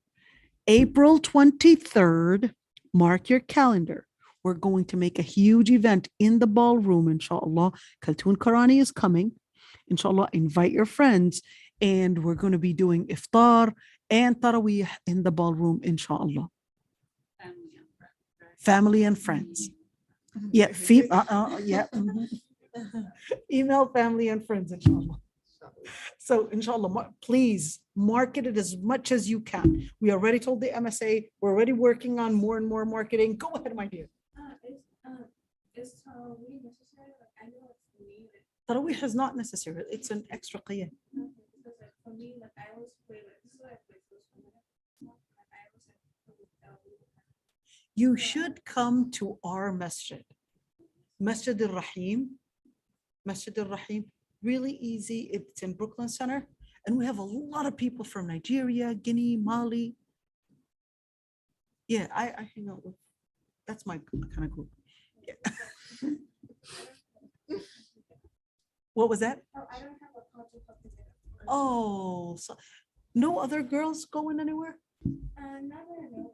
Speaker 1: April 23rd, mark your calendar. We're going to make a huge event in the ballroom, inshallah. Kaltun Karani is coming. Inshallah, invite your friends. And we're going to be doing iftar and taraweeh in the ballroom, inshallah. Family and friends. Yeah, yeah. Email family and friends, inshallah. So inshallah, please market it as much as you can. We already told the MSA, we're already working on more and more marketing. Go ahead, my dear.
Speaker 4: Is Tarawih necessary? Like, I know it's for me.
Speaker 1: Tarawih is not necessary. It's an extra qiyam.
Speaker 4: Because like for me, like I always play like this is what I play first one. I always have
Speaker 1: You should come to our masjid. Masjid al-Rahim. Masjid al-Rahim. Really easy. It's in Brooklyn Center. And we have a lot of people from Nigeria, Guinea, Mali. Yeah, I hang out with, that's my kind of group. Yeah. What was that?
Speaker 4: Oh, I don't have a culture club together.
Speaker 1: Oh, so no other girls going anywhere?
Speaker 4: Not that I know.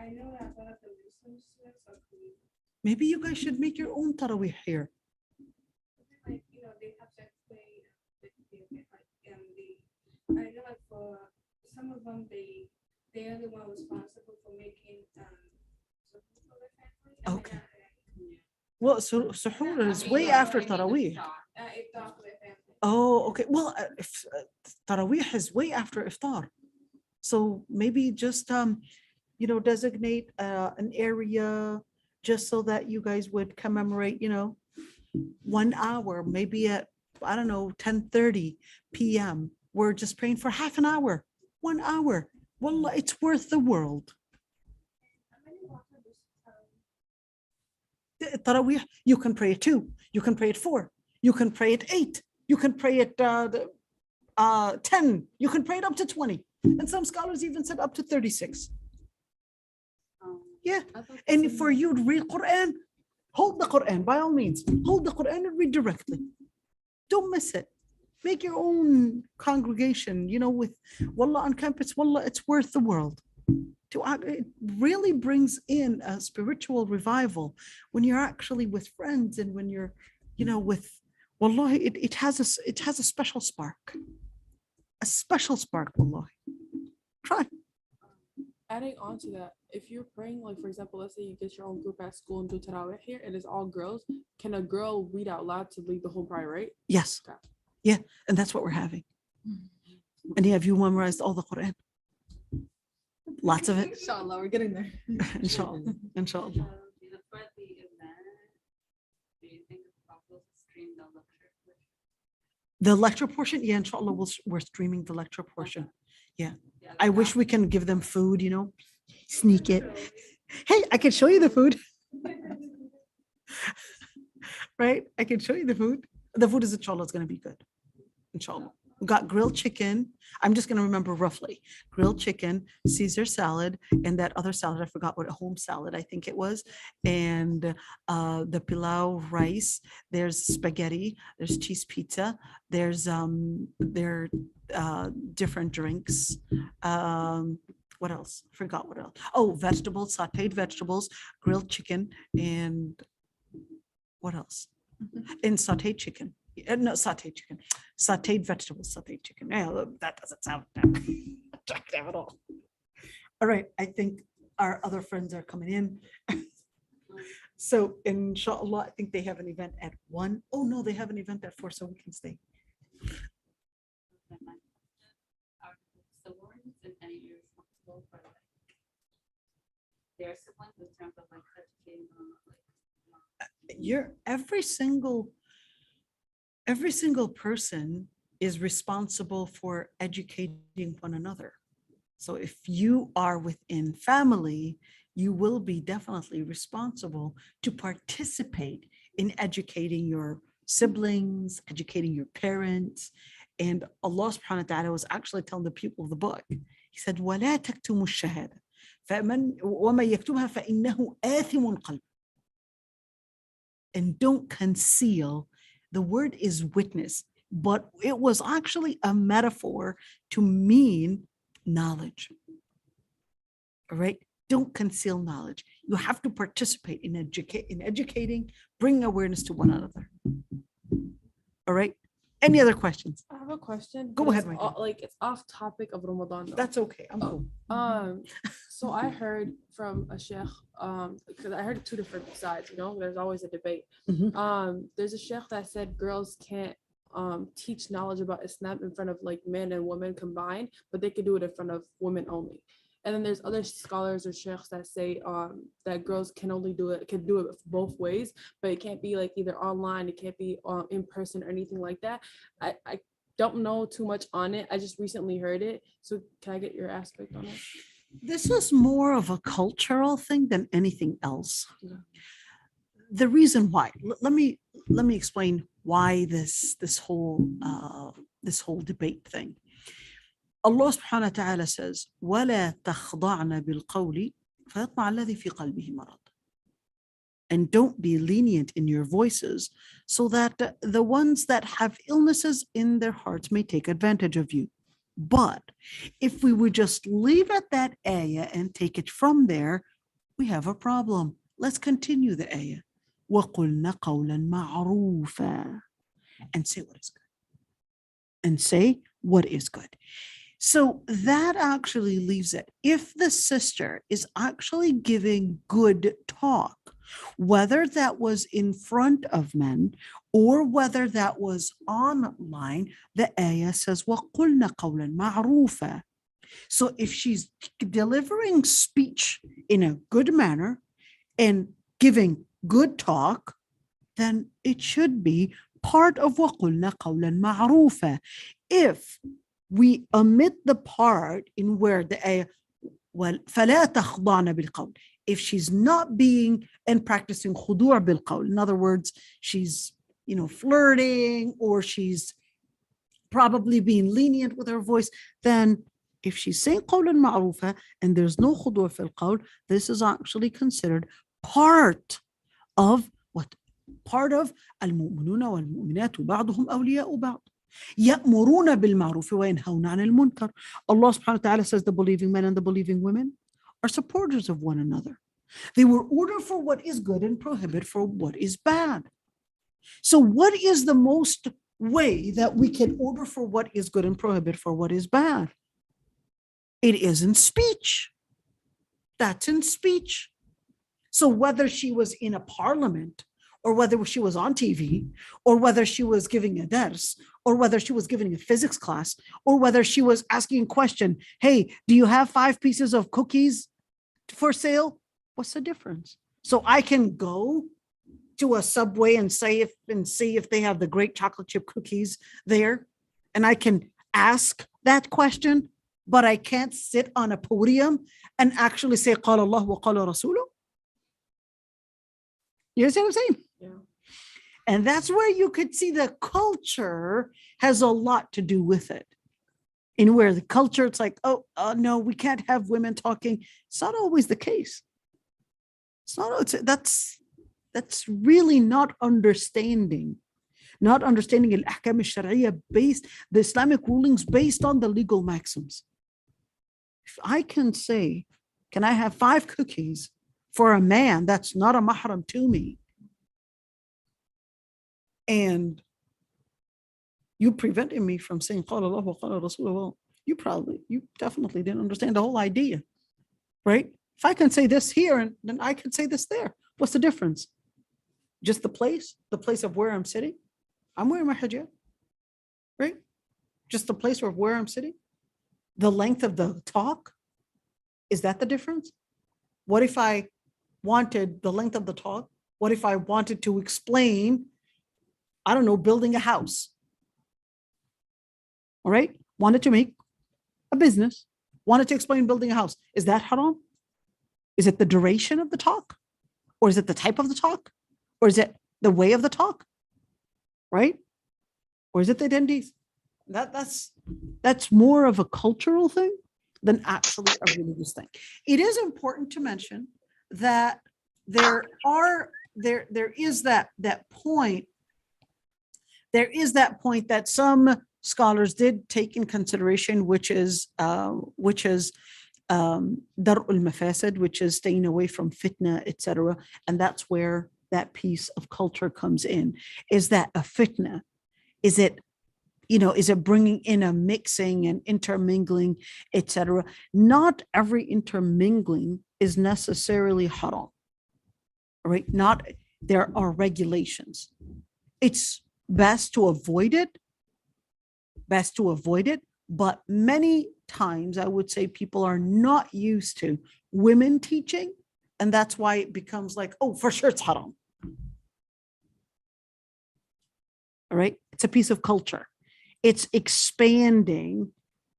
Speaker 4: I know that one of the Muslim students are Korean.
Speaker 1: Maybe you guys should make your own tarawih here.
Speaker 4: Like, you know, they have sex play, I know like for some of them, they are the one responsible for making something for their family. And
Speaker 1: Okay.
Speaker 4: then,
Speaker 1: Well, so suhoor is way after tarawih.
Speaker 4: iftar for their family.
Speaker 1: Oh, okay. Well, if tarawih is way after iftar. So maybe just, designate an area just so that you guys would commemorate, 1 hour, maybe at, I don't know, 10:30 p.m. We're just praying for half an hour, 1 hour. Wallah, it's worth the world. Tarawih, you can pray at 2, you can pray at 4, you can pray at 8, you can pray at 10, you can pray it up to 20. And some scholars even said up to 36. Yeah, and for you to read Quran, hold the Quran, by all means. Hold the Quran and read directly. Don't miss it. Make your own congregation, with Wallah on campus. Wallah, it's worth the world. It really brings in a spiritual revival when you're actually with friends and when you're, with Wallah, it has a special spark. A special spark, Wallah. Try.
Speaker 5: Adding on to that, if you're praying, like for example, let's say you get your own group at school and do tarawih here, and it's all girls, can a girl read out loud to lead the whole prayer, right?
Speaker 1: Yes.
Speaker 5: Okay.
Speaker 1: Yeah, and that's what we're having. And have you memorized all the Quran? Lots of it.
Speaker 6: Inshallah, we're getting there.
Speaker 1: Inshallah. Inshallah.
Speaker 4: For the event, do you think it's possible to stream the lecture?
Speaker 1: The lecture portion, yeah, inshallah, we're streaming the lecture portion. Yeah. I wish we can give them food, sneak it. Hey, I can show you the food. Right? I can show you the food. The food is, inshallah, it's going to be good. Inshallah. We got grilled chicken. I'm just going to remember roughly. Grilled chicken, Caesar salad, and that other salad, I forgot what, a home salad, I think it was. And the pilau rice. There's spaghetti. There's cheese pizza. There's different drinks. What else? Forgot what else. Oh, vegetables, sauteed vegetables, grilled chicken, and what else? And sauteed chicken. No, sauteed chicken. Sauteed vegetables, sauteed chicken. Yeah, that doesn't sound attractive at all. All right, I think our other friends are coming in. So inshallah, I think they have an event at 1. Oh no, they have an event at 4, so we can stay.
Speaker 4: So weren't any responsible for their siblings in terms of educating them?
Speaker 1: You're every single person is responsible for educating one another. So if you are within family, you will be definitely responsible to participate in educating your siblings, educating your parents. And Allah subhanahu wa ta'ala was actually telling the people of the book, he said, وَلَا تَكْتُمُوا الشَّهَادَةَ وَمَن يَكْتُمْهَا فَإِنَّهُ آثِمٌ قَلْبٌ. And don't conceal. The word is witness. but it was actually a metaphor to mean knowledge. All right. Don't conceal knowledge. You have to participate in educating, bringing awareness to one another. All right. Any other questions?
Speaker 5: I have a question.
Speaker 1: Go
Speaker 5: but
Speaker 1: ahead,
Speaker 5: it's
Speaker 1: my
Speaker 5: all- like it's off topic of Ramadan though.
Speaker 1: That's okay. I'm cool.
Speaker 5: So I heard from a sheikh, because I heard two different sides, you know, there's always a debate. There's a sheikh that said girls can't teach knowledge about Islam in front of like men and women combined, but they could do it in front of women only. And then there's other scholars or sheikhs that say that girls can do it both ways, but it can't be like either online, it can't be in person or anything like that. I don't know too much on it. I just recently heard it. So can I get your aspect on it?
Speaker 1: This is more of a cultural thing than anything else.
Speaker 5: Yeah.
Speaker 1: The reason why, let me explain why this whole debate thing. Allah subhanahu wa ta'ala says, وَلَا تَخْضَعْنَ بِالْقَوْلِ فَيَطْمَعَ الَّذِي فِي قَلْبِهِ مَرَضٌ. And don't be lenient in your voices so that the ones that have illnesses in their hearts may take advantage of you. But if we would just leave at that ayah and take it from there, we have a problem. Let's continue the ayah. وَقُلْنَ قَوْلًا مَعْرُوفًا. And say what is good. And say what is good. So that actually leaves it. If the sister is actually giving good talk, whether that was in front of men or whether that was online, the ayah says, وَقُلْنَ قَوْلًا مَعْرُوفًا. So if she's delivering speech in a good manner and giving good talk, then it should be part of وَقُلْنَ قَوْلًا مَعْرُوفًا. If we omit the part in where the ayah, well, فَلَا تَخْضَعْنَ بِالْقَوْلِ. If she's not being and practicing khudu' bil-qawl, in other words, she's, flirting or she's probably being lenient with her voice, then if she's saying qawlan ma'rufa and there's no khudu' fil-qawl, this is actually considered part of what? Part of al-mu'minuna wal-mu'minatu ba'duhum awliya'u ba'd. يأمرون بالمعروف وينهون عن المنكر. Allah subhanahu wa ta'ala says the believing men and the believing women are supporters of one another. They will order for what is good and prohibit for what is bad. So what is the most way that we can order for what is good and prohibit for what is bad? It is in speech. That's in speech. So whether she was in a parliament or whether she was on TV, or whether she was giving a dars, or whether she was giving a physics class, or whether she was asking a question, hey, do you have 5 pieces of cookies for sale? What's the difference? So I can go to a Subway and see if they have the great chocolate chip cookies there, and I can ask that question, but I can't sit on a podium and actually say, قال الله وقال رسوله. You understand what I'm saying?
Speaker 5: Yeah.
Speaker 1: And that's where you could see the culture has a lot to do with it. In where the culture, it's like, no, we can't have women talking. It's not always the case. That's really not understanding al-ahkam al-shar'iyya based, the Islamic rulings based on the legal maxims. If I can say, can I have 5 cookies for a man that's not a mahram to me, and you prevented me from saying قال الله وقال رسوله, well, you definitely didn't understand the whole idea, right? If I can say this here and then I can say this there, what's the difference? Just the place of where I'm sitting. I'm wearing my hijab, right? Just the place of where I'm sitting. The length of the talk, is that the difference? What if I wanted the length of the talk? What if I wanted to explain, I don't know, building a house? All right, wanted to make a business, wanted to explain building a house. Is that haram? Is it the duration of the talk? Or is it the type of the talk? Or is it the way of the talk? Right? Or is it the attendees? That's more of a cultural thing than actually a religious thing. It is important to mention that there is that point there is that point that some scholars did take in consideration, which is dar'ul mafasid, which is staying away from fitna, etc. And that's where that piece of culture comes in. Is that a fitna? Is it, is it bringing in a mixing and intermingling, etc.? Not every intermingling is necessarily haram, right? There are regulations. It's best to avoid it, but many times I would say people are not used to women teaching, and that's why it becomes like, oh, for sure it's haram. All right, it's a piece of culture. It's expanding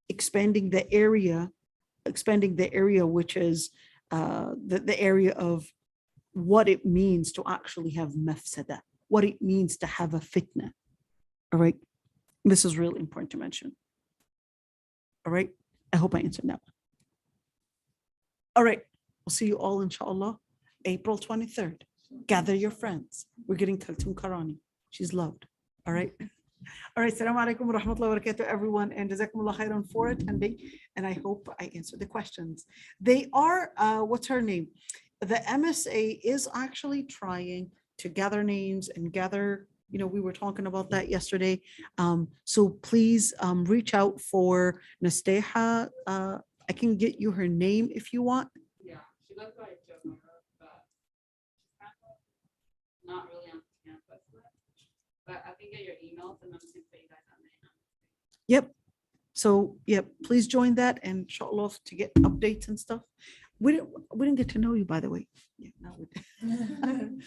Speaker 1: the area, which is the area of what it means to actually have mafsada, what it means to have a fitna. All right, this is really important to mention. All right, I hope I answered that one. All right, we'll see you all inshallah April 23rd. Gather your friends. We're getting Kaltum Karani. She's loved. All right. All right. Assalamu alaikum wa rahmatullahi wa barakatuh, everyone. And jazakumullah khairan for attending. And I hope I answered the questions. They are, what's her name? The MSA is actually trying to gather names and gather, we were talking about that yesterday. So please reach out for Nasteha. I can get you her name if you want.
Speaker 4: Yeah, she goes by Jamara, but she's kind of not really on campus much. But I can get your emails and then we can put you guys on there.
Speaker 1: Yep. So please join that, and inshallah to get updates and stuff. We didn't get to know you, by the way. Yeah, no, we did.